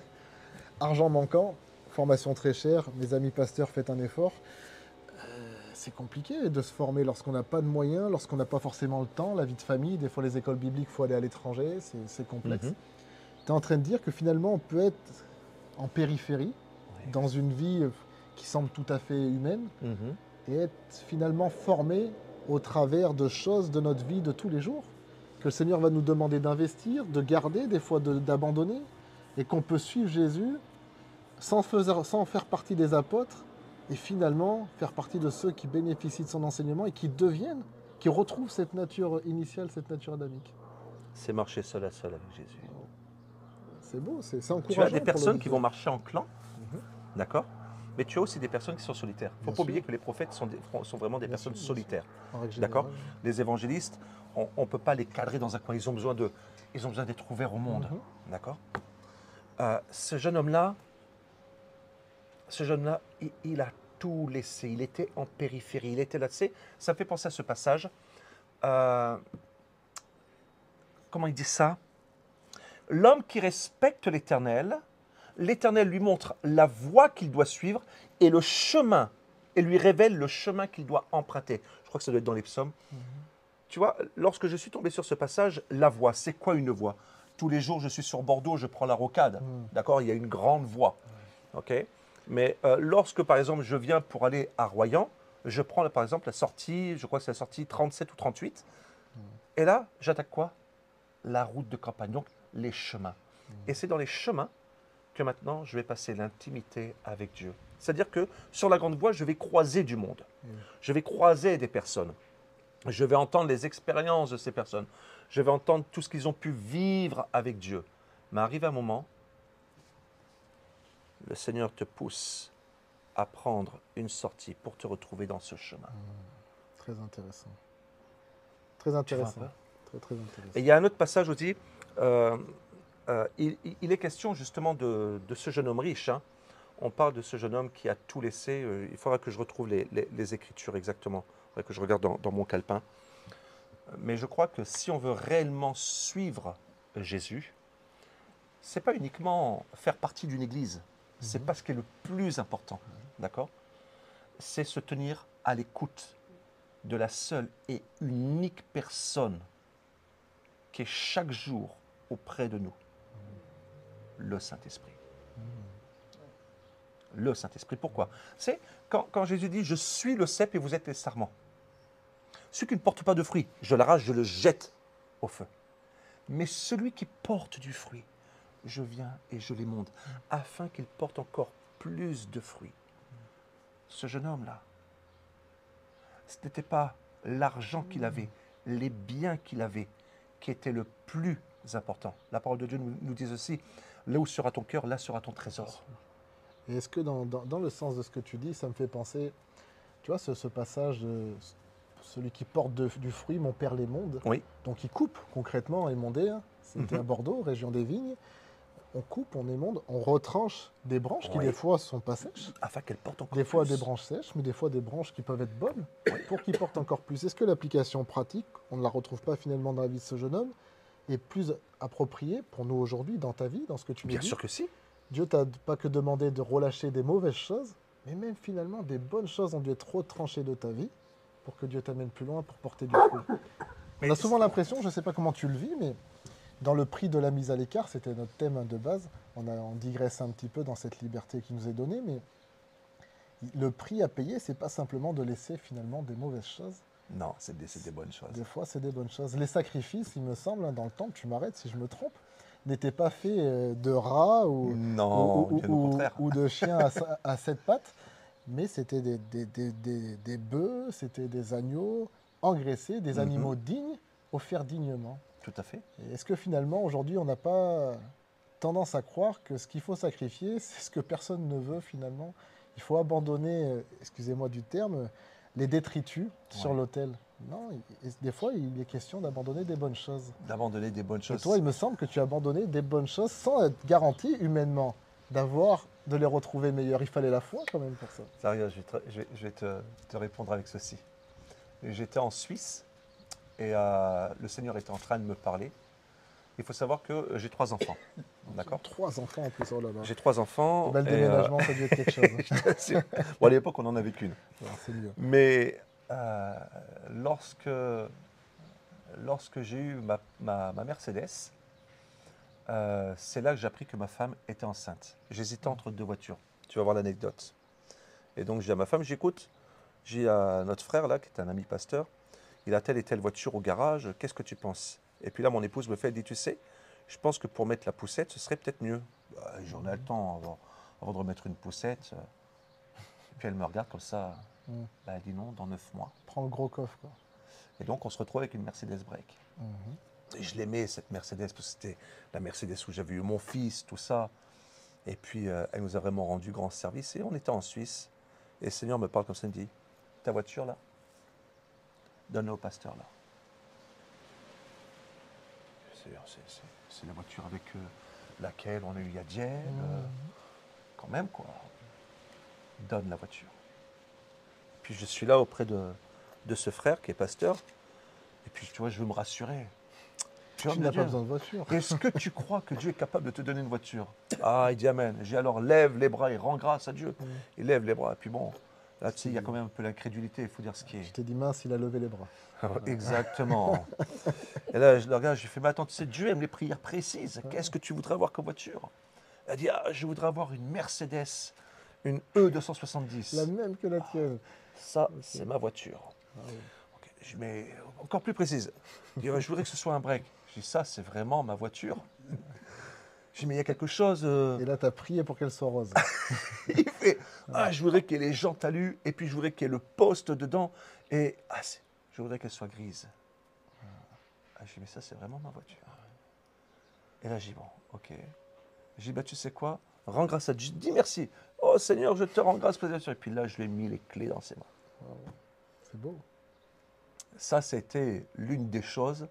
A: argent manquant, formation très chère, mes amis pasteurs, faites un effort. C'est compliqué de se former lorsqu'on n'a pas de moyens, lorsqu'on n'a pas forcément le temps, la vie de famille, des fois les écoles bibliques, il faut aller à l'étranger, c'est complexe. Tu es en train de dire que finalement on peut être en périphérie, dans une vie qui semble tout à fait humaine, et être finalement formé au travers de choses de notre vie de tous les jours, que le Seigneur va nous demander d'investir, de garder, des fois d'abandonner, et qu'on peut suivre Jésus sans faire partie des apôtres, et finalement faire partie de ceux qui bénéficient de son enseignement et qui deviennent, qui retrouvent cette nature initiale, cette nature adamique.
B: C'est marcher seul à seul avec Jésus.
A: C'est beau, c'est encourageant.
B: Tu as des
A: pour
B: personnes qui
A: l'auditeur.
B: vont marcher en clan, d'accord? Mais tu as aussi des personnes qui sont solitaires. Il ne faut
A: Bien
B: pas oublier
A: sûr.
B: que les prophètes sont vraiment des
A: Bien
B: personnes
A: sûr, bien sûr.
B: solitaires.
A: En règle
B: D'accord?
A: générale.
B: Les évangélistes, on ne peut pas les cadrer dans un coin. Ils ont besoin d'être ouverts au monde. D'accord? Ce jeune homme-là, il a tout laissé. Il était en périphérie. Il était là. Tu sais, ça me fait penser à ce passage. Comment il dit ça? L'homme qui respecte l'Éternel, l'Éternel lui montre la voie qu'il doit suivre et le chemin, et lui révèle le chemin qu'il doit emprunter. Je crois que ça doit être dans les psaumes. Tu vois, lorsque je suis tombé sur ce passage, la voie, c'est quoi une voie? Tous les jours, je suis sur Bordeaux, je prends la rocade. D'accord? Il y a une grande voie. OK? Mais lorsque, par exemple, je viens pour aller à Royan, je prends, par exemple, la sortie, je crois que c'est la sortie 37 ou 38. Et là, j'attaque quoi? La route de campagne, donc les chemins. Et c'est dans les chemins que maintenant, je vais passer l'intimité avec Dieu. C'est-à-dire que sur la grande voie, je vais croiser du monde. Je vais croiser des personnes. Je vais entendre les expériences de ces personnes. Je vais entendre tout ce qu'ils ont pu vivre avec Dieu. Mais arrive un moment, le Seigneur te pousse à prendre une sortie pour te retrouver dans ce chemin.
A: Très intéressant. Très
B: Tu vois un
A: intéressant.
B: peu?
A: Très intéressant.
B: Et il y a un autre passage aussi. Il est question justement de ce jeune homme riche. Hein. On parle de ce jeune homme qui a tout laissé. Il faudra que je retrouve les Écritures exactement. Il faudra que je regarde dans mon calepin. Mais je crois que si on veut réellement suivre Jésus, c'est pas uniquement faire partie d'une église. C'est pas ce qui est le plus important. D'accord? C'est se tenir à l'écoute de la seule et unique personne qui est chaque jour auprès de nous. Le Saint-Esprit. Le Saint-Esprit. Pourquoi? C'est quand Jésus dit « Je suis le cep et vous êtes les sarments ». Celui qui ne porte pas de fruit, je l'arrache, je le jette au feu. Mais celui qui porte du fruit, je viens et je l'émonde, afin qu'il porte encore plus de fruits. Ce jeune homme-là, ce n'était pas l'argent qu'il avait, les biens qu'il avait, qui étaient le plus important. La parole de Dieu nous dit aussi, là où sera ton cœur, là sera ton trésor.
A: Et est-ce que dans le sens de ce que tu dis, ça me fait penser, tu vois, ce passage de celui qui porte du fruit, mon père l'émonde.
B: Oui.
A: Donc il coupe concrètement, émondé, hein. C'était à Bordeaux, région des vignes. On coupe, on émonde, on retranche des branches qui
B: Oui.
A: des fois sont pas sèches.
B: Afin qu'elle porte encore
A: Des fois
B: plus.
A: des branches sèches, mais des fois des branches qui peuvent être bonnes pour qu'ils portent encore plus. Est-ce que l'application pratique, on ne la retrouve pas finalement dans la vie de ce jeune homme, est plus appropriée pour nous aujourd'hui dans ta vie, dans ce que tu nous
B: Bien
A: dis?
B: sûr que si.
A: Dieu t'a pas que demandé de relâcher des mauvaises choses, mais même finalement des bonnes choses ont dû être retranchées de ta vie pour que Dieu t'amène plus loin pour porter du fruit. On a souvent l'impression, je ne sais pas comment tu le vis, mais dans le prix de la mise à l'écart, c'était notre thème de base, on digresse un petit peu dans cette liberté qui nous est donnée, mais le prix à payer, c'est pas simplement de laisser finalement des mauvaises choses.
B: Non, c'est des bonnes choses.
A: Des fois, c'est des bonnes choses. Les sacrifices, il me semble, hein, dans le temple, tu m'arrêtes si je me trompe, n'étaient pas faits de rats
B: Non, bien au contraire.
A: ou de chiens à sept pattes, mais c'était des bœufs, c'était des agneaux engraissés, des animaux dignes, offerts dignement.
B: Tout à fait.
A: Et est-ce que finalement, aujourd'hui, on n'a pas tendance à croire que ce qu'il faut sacrifier, c'est ce que personne ne veut finalement? Il faut abandonner, excusez-moi du terme, les détritus sur l'autel. Non, des fois, il est question d'abandonner des bonnes choses.
B: D'abandonner des bonnes
A: Et
B: choses.
A: toi, il me semble que tu as abandonné des bonnes choses sans être garanti humainement de les retrouver meilleures. Il fallait la foi quand même pour ça.
B: Sérieux, je vais te répondre avec ceci. J'étais en Suisse et le Seigneur était en train de me parler. Il faut savoir que j'ai 3 enfants. D'accord?
A: 3 enfants en plus, oh là là.
B: J'ai 3 enfants.
A: Le déménagement, ça a dû être quelque chose.
B: Je t'assure. Bon, à l'époque, on n'en avait qu'une.
A: Alors, c'est mieux.
B: Mais lorsque j'ai eu ma Mercedes, c'est là que j'ai appris que ma femme était enceinte. J'hésitais entre 2 voitures. Tu vas voir l'anecdote. Et donc, j'ai dit à ma femme, j'écoute, j'ai à notre frère, là, qui est un ami pasteur, il a telle et telle voiture au garage, qu'est-ce que tu penses? Et puis là, mon épouse me fait, elle dit, tu sais, je pense que pour mettre la poussette, ce serait peut-être mieux. Bah, j'en ai le temps avant de remettre une poussette. Et puis elle me regarde comme ça. Bah, elle dit non, dans 9 mois.
A: Prends le gros coffre, quoi.
B: Et donc, on se retrouve avec une Mercedes Break. Et je l'aimais, cette Mercedes, parce que c'était la Mercedes où j'avais eu mon fils, tout ça. Et puis, elle nous a vraiment rendu grand service. Et on était en Suisse. Et le Seigneur me parle comme ça, il me dit, ta voiture, là, donne-la au pasteur, là. C'est la voiture avec laquelle on a eu Yadiel. Quand même, quoi. Donne la voiture. Puis je suis là auprès de ce frère qui est pasteur. Et puis, tu vois, je veux me rassurer.
A: Tu n'as pas besoin de voiture.
B: Est-ce que tu crois que Dieu est capable de te donner une voiture? Ah, il dit Amen. J'ai alors lève les bras et rend grâce à Dieu. Il lève les bras. Et puis bon, là, tu sais, il y a quand même un peu l'incrédulité, il faut dire ce qui est.
A: Je t'ai dit mince, il a levé les bras.
B: Exactement. Et là, je le regarde, je lui fais, mais attends, tu sais, Dieu aime les prières précises. Qu'est-ce que tu voudrais avoir comme voiture? Elle dit, ah, je voudrais avoir une Mercedes Une E270.
A: La même que la tienne.
B: Ça,
A: Ok.
B: c'est ma voiture.
A: Ah oui.
B: Ok, je mets encore plus précise. Il dit, je voudrais que ce soit un break. Je dis, ça, c'est vraiment ma voiture. Je dis, mais il y a quelque chose.
A: Et là, tu as prié pour qu'elle soit rose.
B: Il fait, je voudrais qu'il y ait les jantes talus, et puis je voudrais qu'il y ait le poste dedans, et je voudrais qu'elle soit grise. Je dis, mais ça, c'est vraiment ma voiture. Et là, j'ai dit, bon, ok. J'ai dit, bah, tu sais quoi, rends grâce à Dieu. Je dis merci. Oh Seigneur, je te rends grâce pour cette voiture. Et puis là, je lui ai mis les clés dans ses mains.
A: Wow. C'est beau.
B: Ça, c'était l'une des choses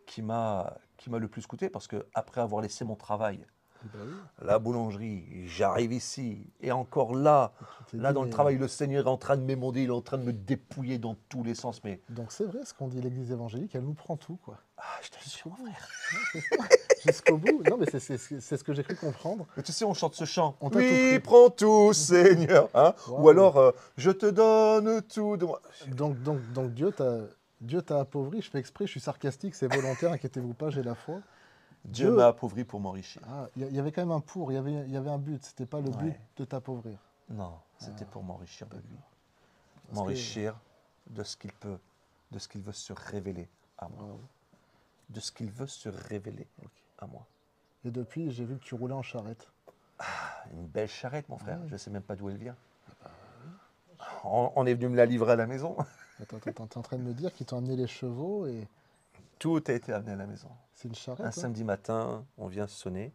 B: qui m'a le plus coûté, parce que après avoir laissé mon travail,
A: Eh ben oui.
B: la boulangerie, j'arrive ici, et encore là,
A: Tu t'es
B: là
A: dit,
B: dans le
A: mais-
B: travail, le Seigneur est en train de m'émonder, il est en train de me dépouiller dans tous les sens, mais
A: Donc c'est vrai ce qu'on dit l'Église évangélique, elle nous prend tout, quoi.
B: je t'assure,
A: Jusqu'au
B: mon
A: bout.
B: frère.
A: Ouais, c'est ça. Jusqu'au bout. Non, mais c'est ce que j'ai cru comprendre.
B: Mais tu sais, on chante ce chant.
A: On t'a tout
B: Oui,
A: pris.
B: prends tout, Seigneur. Hein. Ou
A: Waouh.
B: alors, je te donne tout de moi.
A: Donc Dieu t'a appauvri, je fais exprès, je suis sarcastique, c'est volontaire, inquiétez-vous pas, j'ai la foi.
B: Dieu m'a appauvri pour m'enrichir.
A: Il y avait quand même un pour, il y avait un but, c'était pas le but
B: Ouais.
A: de t'appauvrir.
B: Non, c'était pour m'enrichir de lui.
A: Parce que-
B: M'enrichir de ce qu'il peut, de ce qu'il veut se révéler à moi.
A: Waouh.
B: De ce qu'il veut se révéler à moi.
A: Et depuis, j'ai vu que tu roulais en charrette.
B: Une belle charrette, mon frère.
A: Ouais.
B: Je ne sais même pas d'où elle vient. On est venu me la livrer à la maison.
A: Attends, t'es en train de me dire qu'ils t'ont amené les chevaux et
B: Tout a été amené à la maison.
A: c'est une
B: Un
A: charrette, hein.
B: samedi matin, on vient sonner.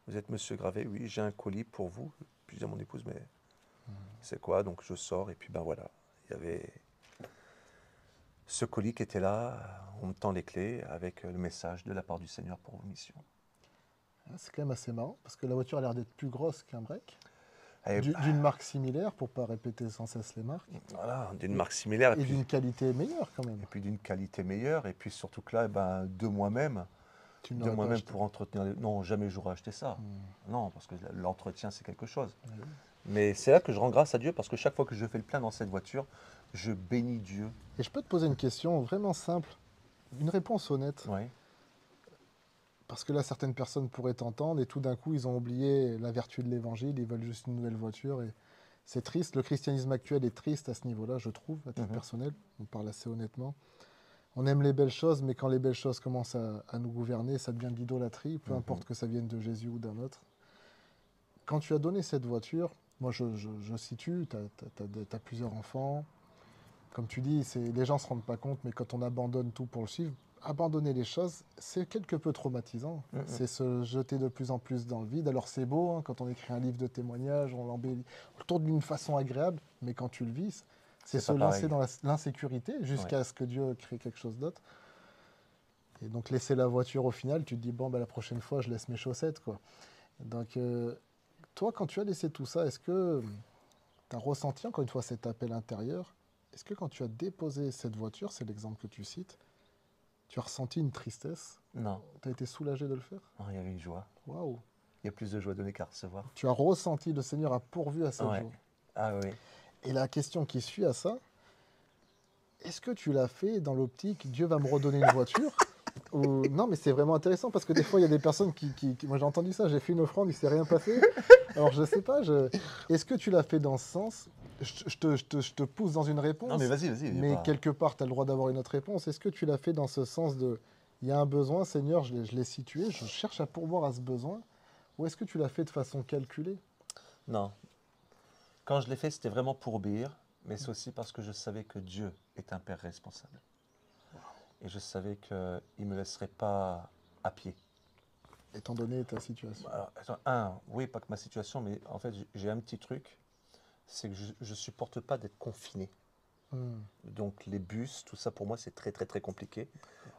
B: Vous êtes monsieur Gravé? Oui, j'ai un colis pour vous. Puis je dis à mon épouse, mais c'est quoi? Donc je sors et puis ben voilà, il y avait ce colis qui était là. On me tend les clés avec le message de la part du Seigneur pour vos missions.
A: Ah, c'est quand même assez marrant parce que la voiture a l'air d'être plus grosse qu'un break.
B: Et
A: D'une marque similaire, pour pas répéter sans cesse les marques,
B: voilà, d'une marque similaire
A: et d'une qualité meilleure quand même.
B: et puis d'une qualité meilleure. Et puis surtout que là, ben, de moi-même
A: Tu n'aurais pas acheté.
B: pour entretenir. Non, jamais j'aurais acheté ça. Non, parce que l'entretien, c'est quelque chose.
A: Ah oui.
B: Mais c'est là que je rends grâce à Dieu, parce que chaque fois que je fais le plein dans cette voiture, je bénis Dieu.
A: Et je peux te poser une question vraiment simple, une réponse honnête,
B: Ouais.
A: parce que là certaines personnes pourraient t'entendre et tout d'un coup ils ont oublié la vertu de l'évangile, ils veulent juste une nouvelle voiture et c'est triste. Le christianisme actuel est triste à ce niveau-là, je trouve, à titre personnel, on parle assez honnêtement. On aime les belles choses, mais quand les belles choses commencent à nous gouverner, ça devient de l'idolâtrie, peu importe que ça vienne de Jésus ou d'un autre. Quand tu as donné cette voiture, moi je situe, tu as plusieurs enfants. Comme tu dis, les gens ne se rendent pas compte, mais quand on abandonne tout pour le suivre, abandonner les choses, c'est quelque peu traumatisant. C'est se jeter de plus en plus dans le vide. Alors c'est beau, hein, quand on écrit un livre de témoignages, on l'embellit, on le tourne d'une façon agréable, mais quand tu le vis, c'est se
B: pas
A: lancer
B: pareil.
A: dans l'insécurité jusqu'à ce que Dieu crée quelque chose d'autre. Et donc laisser la voiture au final, tu te dis, bon, bah, la prochaine fois, je laisse mes chaussettes, quoi. Donc toi, quand tu as laissé tout ça, est-ce que tu as ressenti encore une fois cet appel intérieur? Est-ce que quand tu as déposé cette voiture, c'est l'exemple que tu cites, tu as ressenti une tristesse?
B: Non,
A: Tu as été soulagé de le faire?
B: non, il y avait une joie.
A: Waouh!
B: Il y a plus de joie donnée qu'à recevoir.
A: Tu as ressenti, le Seigneur a pourvu à cette
B: Ouais.
A: joie.
B: Ah oui.
A: Et la question qui suit à ça, est-ce que tu l'as fait dans l'optique Dieu va me redonner une voiture? Ou... Non, mais c'est vraiment intéressant parce que des fois, il y a des personnes Moi, j'ai entendu ça, j'ai fait une offrande, il ne s'est rien passé. Alors, je ne sais pas, est-ce que tu l'as fait dans ce sens? Je te pousse dans une réponse.
B: Non, mais vas-y, vas-y. il y a
A: Mais
B: pas-
A: quelque part, tu as le droit d'avoir une autre réponse. Est-ce que tu l'as fait dans ce sens de il y a un besoin, Seigneur, je l'ai situé, je cherche à pourvoir à ce besoin? Ou est-ce que tu l'as fait de façon calculée?
B: Non. Quand je l'ai fait, c'était vraiment pour obéir, mais c'est aussi parce que je savais que Dieu est un Père responsable. Et je savais qu'il ne me laisserait pas à pied.
A: Étant donné ta situation.
B: Alors, oui, pas que ma situation, mais en fait, j'ai un petit truc, c'est que je ne supporte pas d'être confiné.
A: Hmm.
B: Donc les bus, tout ça pour moi c'est très très très compliqué.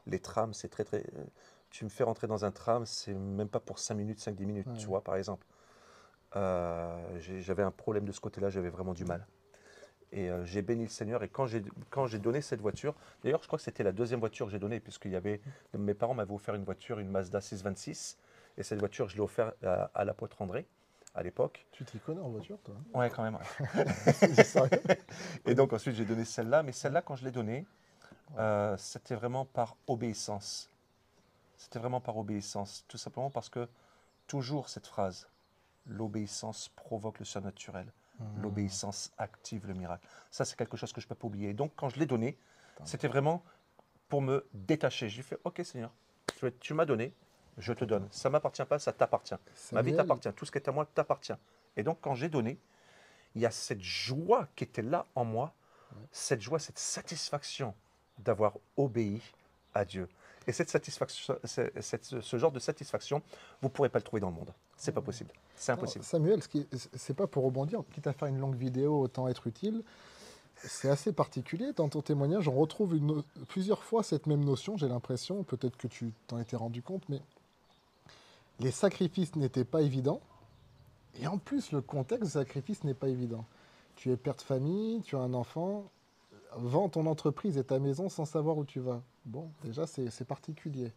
B: Les trams, c'est très très... Tu me fais rentrer dans un tram, c'est même pas pour 5 minutes, 5-10 minutes,
A: Ouais.
B: tu vois, par exemple. J'avais un problème de ce côté-là, j'avais vraiment du mal. Et j'ai béni le Seigneur. Et quand j'ai donné cette voiture, d'ailleurs je crois que c'était la deuxième voiture que j'ai donnée, puisqu'il y avait... Mes parents m'avaient offert une voiture, une Mazda 626. Et cette voiture, je l'ai offerte à l'apôtre André, à l'époque.
A: Tu t'y connais en voiture, toi?
B: Ouais, quand même. Ouais.
A: C'est sérieux?
B: Et donc ensuite j'ai donné celle-là, mais celle-là quand je l'ai donnée, c'était vraiment par obéissance. C'était vraiment par obéissance, tout simplement parce que toujours cette phrase, l'obéissance provoque le surnaturel. L'obéissance active le miracle. Ça, c'est quelque chose que je ne peux pas oublier. Donc, quand je l'ai donné, c'était vraiment pour me détacher. J'ai fait, OK Seigneur, tu m'as donné, je te donne. Ça ne m'appartient pas, ça t'appartient. Ma vie
A: Samuel,
B: t'appartient, tout ce qui est à moi t'appartient. Et donc, quand j'ai donné, il y a cette joie qui était là en moi, cette joie, cette satisfaction d'avoir obéi à Dieu. Et cette satisfaction, ce genre de satisfaction, vous ne pourrez pas le trouver dans le monde. C'est pas possible. C'est impossible.
A: Samuel, c'est pas pour rebondir, quitte à faire une longue vidéo, autant être utile. C'est assez particulier. Dans ton témoignage, on retrouve plusieurs fois cette même notion, j'ai l'impression, peut-être que tu t'en étais rendu compte, mais les sacrifices n'étaient pas évidents. Et en plus, le contexte de sacrifice n'est pas évident. Tu es père de famille, tu as un enfant, vends ton entreprise et ta maison sans savoir où tu vas. Bon, déjà, c'est particulier.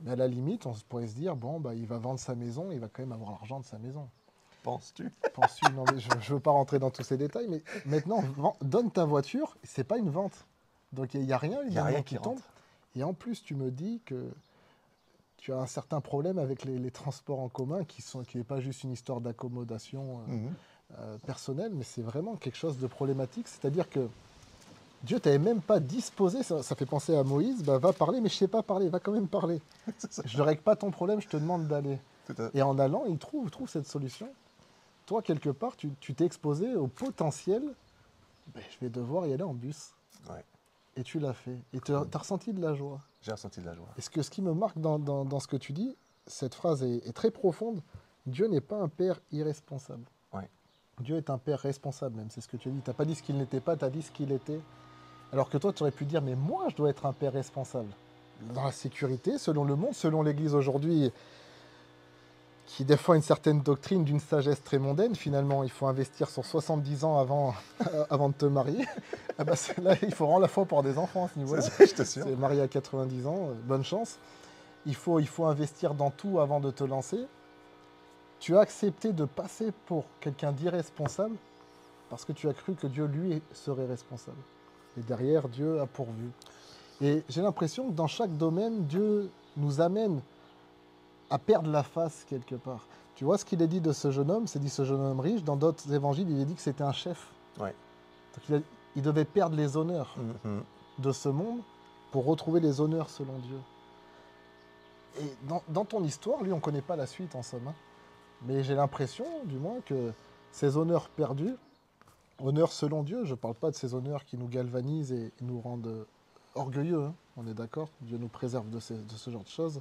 A: Mais à la limite, on pourrait se dire, bon, bah, il va vendre sa maison, il va quand même avoir l'argent de sa maison.
B: Penses-tu?
A: Penses-tu? Non, mais je ne veux pas rentrer dans tous ces détails, mais maintenant, donne ta voiture, c'est pas une vente. Donc il n'y a rien,
B: Il n'y a rien
A: qui
B: qui
A: tombe.
B: rentre.
A: Et en plus, tu me dis que tu as un certain problème avec les transports en commun, qui n'est pas juste une histoire d'accommodation personnelle, mais c'est vraiment quelque chose de problématique. C'est-à-dire que Dieu t'avait même pas disposé, ça fait penser à Moïse, bah, va parler, mais je sais pas parler, va quand même parler. Je ne règle pas ton problème, je te demande d'aller. Et en allant, il trouve cette solution. Toi, quelque part, tu t'es exposé au potentiel, ben, je vais devoir y aller en bus.
B: Ouais.
A: Et tu l'as fait. Et tu as ressenti de la joie.
B: J'ai ressenti de la joie.
A: Et ce qui me marque dans ce que tu dis, cette phrase est très profonde. Dieu n'est pas un père irresponsable.
B: Ouais.
A: Dieu est un père responsable même, c'est ce que tu as dit. Tu n'as pas dit ce qu'il n'était pas, tu as dit ce qu'il était. Alors que toi, tu aurais pu dire, mais moi, je dois être un père responsable. Dans la sécurité, selon le monde, selon l'Église aujourd'hui, qui défend une certaine doctrine d'une sagesse très mondaine, finalement, il faut investir sur 70 ans avant de te marier. Ah bah, là, il faut rendre la foi pour des enfants à ce niveau-là.
B: Je t'assure.
A: C'est marié à 90 ans, bonne chance. Il faut investir dans tout avant de te lancer. Tu as accepté de passer pour quelqu'un d'irresponsable parce que tu as cru que Dieu, lui, serait responsable. Et derrière, Dieu a pourvu. Et j'ai l'impression que dans chaque domaine, Dieu nous amène à perdre la face quelque part. Tu vois ce qu'il est dit de ce jeune homme, c'est dit ce jeune homme riche. Dans d'autres évangiles, il est dit que c'était un chef.
B: Ouais.
A: Donc il devait perdre les honneurs de ce monde pour retrouver les honneurs selon Dieu. Et dans ton histoire, lui, on ne connaît pas la suite en somme. Hein. Mais j'ai l'impression, du moins, que ces honneurs perdus, honneurs selon Dieu, je ne parle pas de ces honneurs qui nous galvanisent et nous rendent orgueilleux, hein, on est d'accord, Dieu nous préserve de ce genre de choses.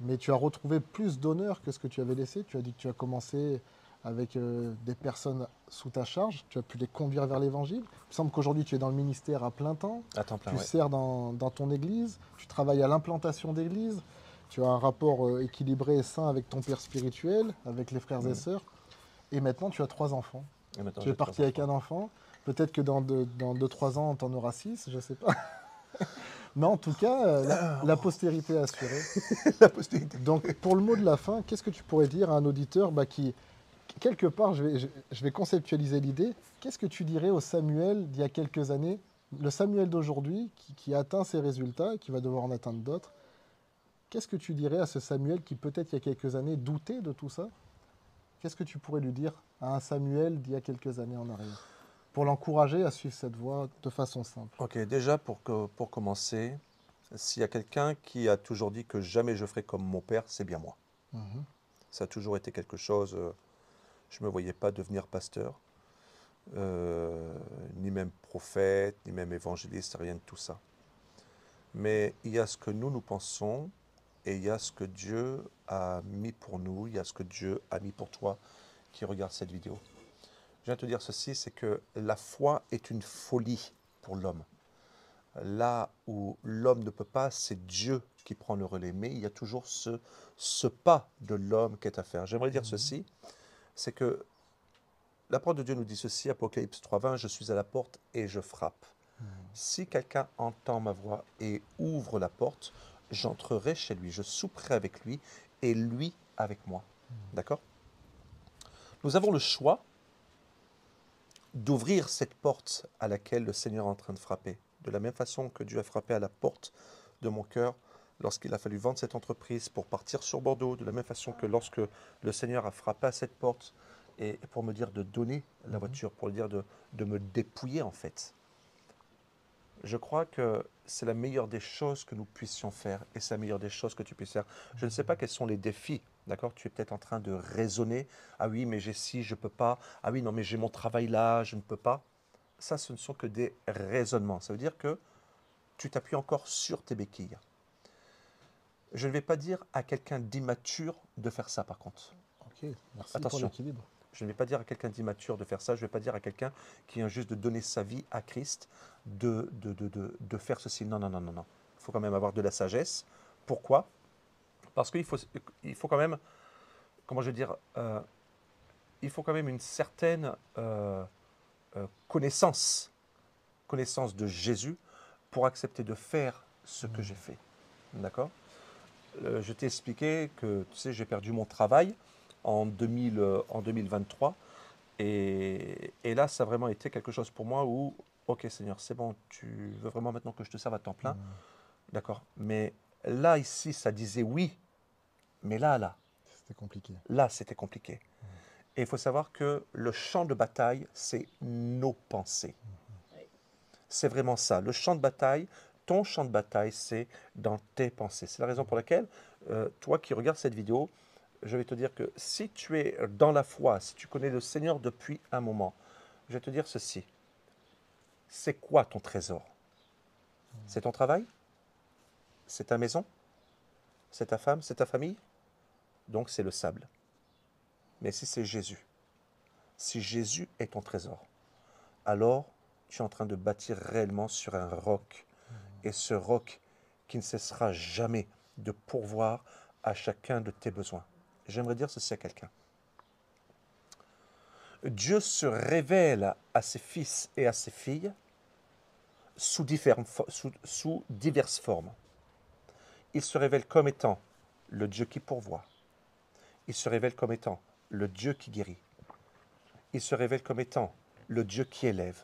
A: Mais tu as retrouvé plus d'honneur que ce que tu avais laissé. Tu as dit que tu as commencé avec des personnes sous ta charge. Tu as pu les conduire vers l'évangile. Il me semble qu'aujourd'hui, tu es dans le ministère à plein temps.
B: À temps plein,
A: Tu sers dans ton église. Tu travailles à l'implantation d'église. Tu as un rapport équilibré et sain avec ton père spirituel, avec les frères et sœurs. Et maintenant, tu as 3 enfants. Tu es parti avec un enfant. Peut-être que dans 2-3 ans, tu en auras 6, je ne sais pas. Mais en tout cas, la postérité assurée.
B: La postérité.
A: Donc, pour le mot de la fin, qu'est-ce que tu pourrais dire à un auditeur qui, quelque part, je vais conceptualiser l'idée. Qu'est-ce que tu dirais au Samuel d'il y a quelques années, le Samuel d'aujourd'hui qui a atteint ses résultats et qui va devoir en atteindre d'autres? Qu'est-ce que tu dirais à ce Samuel qui, peut-être il y a quelques années, doutait de tout ça? Qu'est-ce que tu pourrais lui dire à un Samuel d'il y a quelques années en arrière pour l'encourager à suivre cette voie de façon simple?
B: Ok, déjà pour commencer, s'il y a quelqu'un qui a toujours dit que jamais je ferai comme mon père, c'est bien moi. Ça a toujours été quelque chose, je ne me voyais pas devenir pasteur, ni même prophète, ni même évangéliste, rien de tout ça. Mais il y a ce que nous pensons et il y a ce que Dieu a mis pour nous, il y a ce que Dieu a mis pour toi qui regarde cette vidéo. Je viens te dire ceci, c'est que la foi est une folie pour l'homme. Là où l'homme ne peut pas, c'est Dieu qui prend le relais. Mais il y a toujours ce pas de l'homme qui est à faire. J'aimerais dire ceci, c'est que la parole de Dieu nous dit ceci, Apocalypse 3:20, je suis à la porte et je frappe. Si quelqu'un entend ma voix et ouvre la porte, j'entrerai chez lui, je souperai avec lui et lui avec moi. D'accord? Nous avons le choix d'ouvrir cette porte à laquelle le Seigneur est en train de frapper. De la même façon que Dieu a frappé à la porte de mon cœur lorsqu'il a fallu vendre cette entreprise pour partir sur Bordeaux, de la même façon que lorsque le Seigneur a frappé à cette porte et pour me dire de donner la voiture, pour dire de me dépouiller en fait. Je crois que c'est la meilleure des choses que nous puissions faire et c'est la meilleure des choses que tu puisses faire. Je ne sais pas quels sont les défis, d'accord? Tu es peut-être en train de raisonner. Ah oui, mais j'ai ci, je ne peux pas. Ah oui, non, mais j'ai mon travail là, je ne peux pas. Ça, ce ne sont que des raisonnements. Ça veut dire que tu t'appuies encore sur tes béquilles. Je ne vais pas dire à quelqu'un d'immature de faire ça par contre.
A: Ok, merci pour
B: Attention.
A: l'équilibre.
B: Je ne vais pas dire à quelqu'un d'immature de faire ça, je ne vais pas dire à quelqu'un qui vient juste de donner sa vie à Christ de faire ceci. Non, non, non, non, non. Il faut quand même avoir de la sagesse. Pourquoi? Parce il faut quand même, comment je veux dire, il faut quand même une certaine connaissance de Jésus pour accepter de faire ce que j'ai fait. D'accord? Je t'ai expliqué que, tu sais, j'ai perdu mon travail en 2023. Et là, ça a vraiment été quelque chose pour moi où, ok Seigneur, c'est bon, tu veux vraiment maintenant que je te serve à temps plein, d'accord. Mais là, ici, ça disait oui, mais
A: C'était compliqué.
B: là, c'était compliqué. Et il faut savoir que le champ de bataille, c'est nos pensées. C'est vraiment ça. Le champ de bataille, ton champ de bataille, c'est dans tes pensées. C'est la raison pour laquelle, toi qui regardes cette vidéo, je vais te dire que si tu es dans la foi, si tu connais le Seigneur depuis un moment, je vais te dire ceci. C'est quoi ton trésor? C'est ton travail? C'est ta maison? C'est ta femme? C'est ta famille? Donc c'est le sable. Mais si c'est Jésus, si Jésus est ton trésor, alors tu es en train de bâtir réellement sur un roc. Et ce roc qui ne cessera jamais de pourvoir à chacun de tes besoins. J'aimerais dire ceci à quelqu'un. Dieu se révèle à ses fils et à ses filles sous diverses formes. Il se révèle comme étant le Dieu qui pourvoit. Il se révèle comme étant le Dieu qui guérit. Il se révèle comme étant le Dieu qui élève.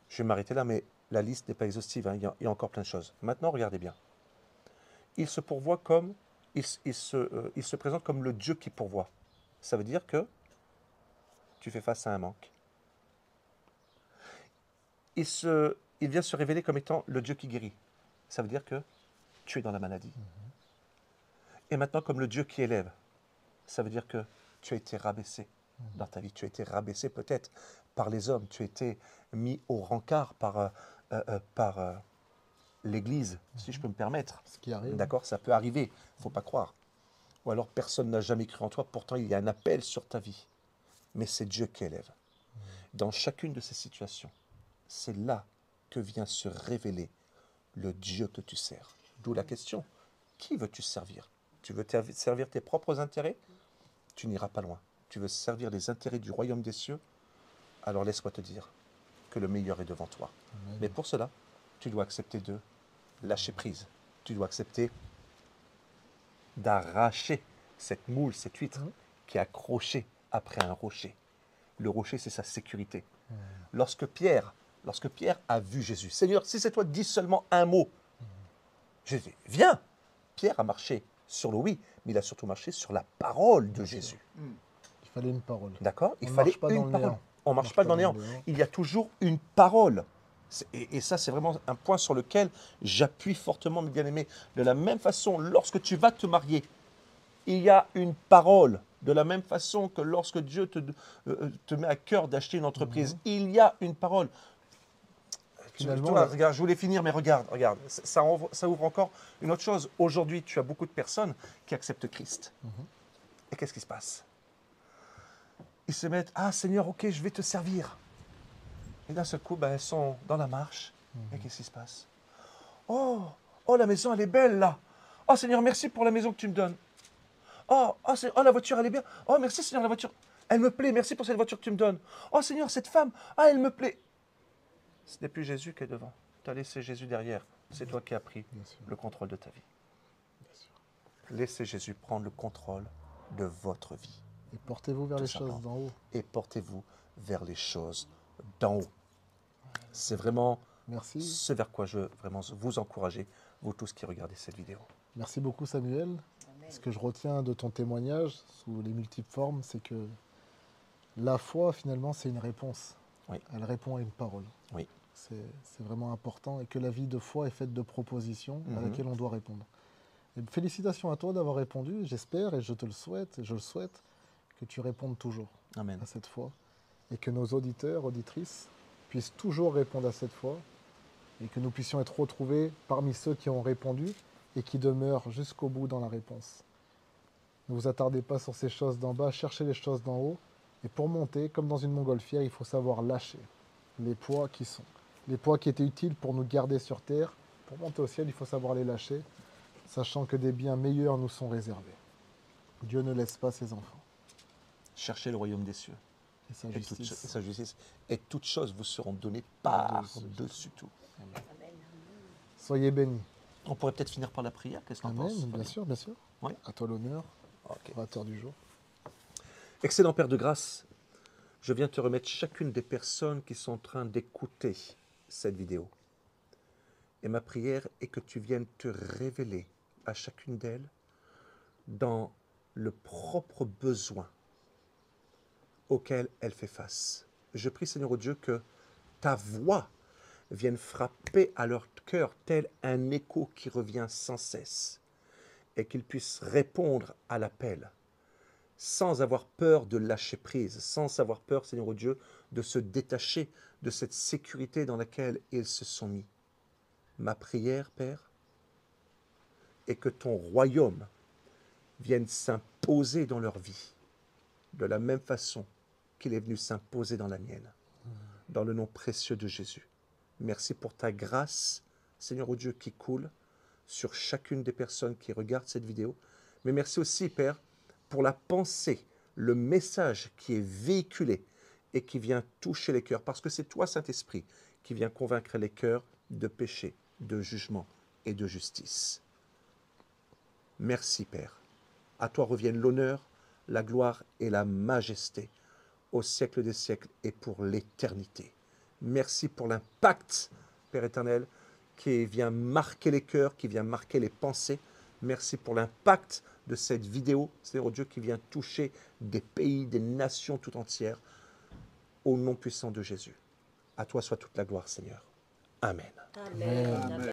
B: Je vais m'arrêter là, mais la liste n'est pas exhaustive, hein. Il y a encore plein de choses. Maintenant, regardez bien. Il se pourvoit comme, il se présente comme le Dieu qui pourvoit. Ça veut dire que tu fais face à un manque. Il vient se révéler comme étant le Dieu qui guérit. Ça veut dire que tu es dans la maladie. Et maintenant, comme le Dieu qui élève, ça veut dire que tu as été rabaissé dans ta vie. Tu as été rabaissé peut-être par les hommes. Tu as été mis au rencard par l'Église, si je peux me permettre.
A: Ce qui arrive.
B: D'accord, ça peut arriver, il ne faut pas croire. Ou alors personne n'a jamais cru en toi, pourtant il y a un appel sur ta vie. Mais c'est Dieu qui élève. Dans chacune de ces situations, c'est là que vient se révéler le Dieu que tu sers. D'où la question, qui veux-tu servir? Tu veux servir tes propres intérêts? Tu n'iras pas loin. Tu veux servir les intérêts du royaume des cieux? Alors laisse-moi te dire que le meilleur est devant toi.
A: Amen.
B: Mais pour cela, tu dois accepter de lâcher prise. Tu dois accepter d'arracher cette moule, cette huître qui est accrochée après un rocher. Le rocher, c'est sa sécurité. Lorsque Pierre a vu Jésus, Seigneur, si c'est toi, dis seulement un mot. Jésus, viens. Pierre a marché sur l'eau, oui, mais il a surtout marché sur la parole de Jésus.
A: Il fallait une parole.
B: D'accord? Il
A: On ne
B: fallait
A: marche pas dans
B: une
A: le
B: parole.
A: néant.
B: On ne marche pas dans le néant. Il y a toujours une parole. Et ça, c'est vraiment un point sur lequel j'appuie fortement, mes bien-aimés. De la même façon, lorsque tu vas te marier, il y a une parole. De la même façon que lorsque Dieu te met à cœur d'acheter une entreprise, il y a une parole.
A: Finalement,
B: Toi, regarde, je voulais finir, mais regarde, ça ouvre encore une autre chose. Aujourd'hui, tu as beaucoup de personnes qui acceptent Christ. Et qu'est-ce qui se passe? Ils se mettent, ah Seigneur, ok, je vais te servir. Et d'un seul coup, ben, elles sont dans la marche. Et qu'est-ce qui se passe? Oh, la maison, elle est belle là. Oh Seigneur, merci pour la maison que tu me donnes. Oh, la voiture, elle est bien. Oh, merci Seigneur, la voiture, elle me plaît. Merci pour cette voiture que tu me donnes. Oh Seigneur, cette femme, elle me plaît. Ce n'est plus Jésus qui est devant. Tu as laissé Jésus derrière. C'est toi qui as pris le contrôle de ta vie. Laissez Jésus prendre le contrôle de votre vie.
A: Et portez-vous vers les choses d'en haut.
B: Et portez-vous vers les choses d'en haut. C'est vraiment ce vers quoi je veux vraiment vous encourager, vous tous qui regardez cette vidéo.
A: Merci beaucoup Samuel. Ce que je retiens de ton témoignage, sous les multiples formes, c'est que La foi, finalement, c'est une réponse.
B: Oui.
A: Elle répond à une parole.
B: Oui.
A: C'est vraiment important et que la vie de foi est faite de propositions à
B: Mhm.
A: laquelle on doit répondre. Et félicitations à toi d'avoir répondu. J'espère et je te le souhaite, je le souhaite, que tu répondes toujours
B: Amen.
A: à cette foi et que nos auditeurs, auditrices puissent toujours répondre à cette foi et que nous puissions être retrouvés parmi ceux qui ont répondu et qui demeurent jusqu'au bout dans la réponse. Ne vous attardez pas sur ces choses d'en bas, cherchez les choses d'en haut. Et pour monter, comme dans une montgolfière, il faut savoir lâcher les poids qui sont. Les poids qui étaient utiles pour nous garder sur terre. Pour monter au ciel, il faut savoir les lâcher, sachant que des biens meilleurs nous sont réservés. Dieu ne laisse pas ses enfants.
B: Cherchez le royaume des cieux
A: Et sa
B: et
A: justice.
B: sa justice. Et toutes choses vous seront données
A: Par-dessus
B: par-dessus tout.
A: Soyez bénis.
B: On pourrait peut-être finir par la prière. Qu'est-ce qu'on
A: Amen,
B: pense?
A: bien sûr, bien sûr.
B: Oui.
A: À toi l'honneur,
B: Ok.
A: orateur du jour.
B: Excellent Père de grâce, je viens te remettre chacune des personnes qui sont en train d'écouter cette vidéo. Et ma prière est que tu viennes te révéler à chacune d'elles dans le propre besoin auquel elle fait face. Je prie Seigneur oh Dieu que ta voix vienne frapper à leur cœur tel un écho qui revient sans cesse et qu'ils puissent répondre à l'appel sans avoir peur de lâcher prise, sans avoir peur, Seigneur oh Dieu, de se détacher de cette sécurité dans laquelle ils se sont mis. Ma prière, Père, est que ton royaume vienne s'imposer dans leur vie, de la même façon qu'il est venu s'imposer dans la mienne, dans le nom précieux de Jésus. Merci pour ta grâce, Seigneur oh Dieu, qui coule sur chacune des personnes qui regardent cette vidéo. Mais merci aussi, Père, pour la pensée, le message qui est véhiculé et qui vient toucher les cœurs. Parce que c'est toi, Saint-Esprit, qui vient convaincre les cœurs de péché, de jugement et de justice. Merci, Père. À toi reviennent l'honneur, la gloire et la majesté au siècle des siècles et pour l'éternité. Merci pour l'impact, Père éternel, qui vient marquer les cœurs, qui vient marquer les pensées. Merci pour l'impact de cette vidéo, Seigneur Dieu, qui vient toucher des pays, des nations tout entières, au nom puissant de Jésus. À toi soit toute la gloire, Seigneur. Amen.
C: Amen. Amen.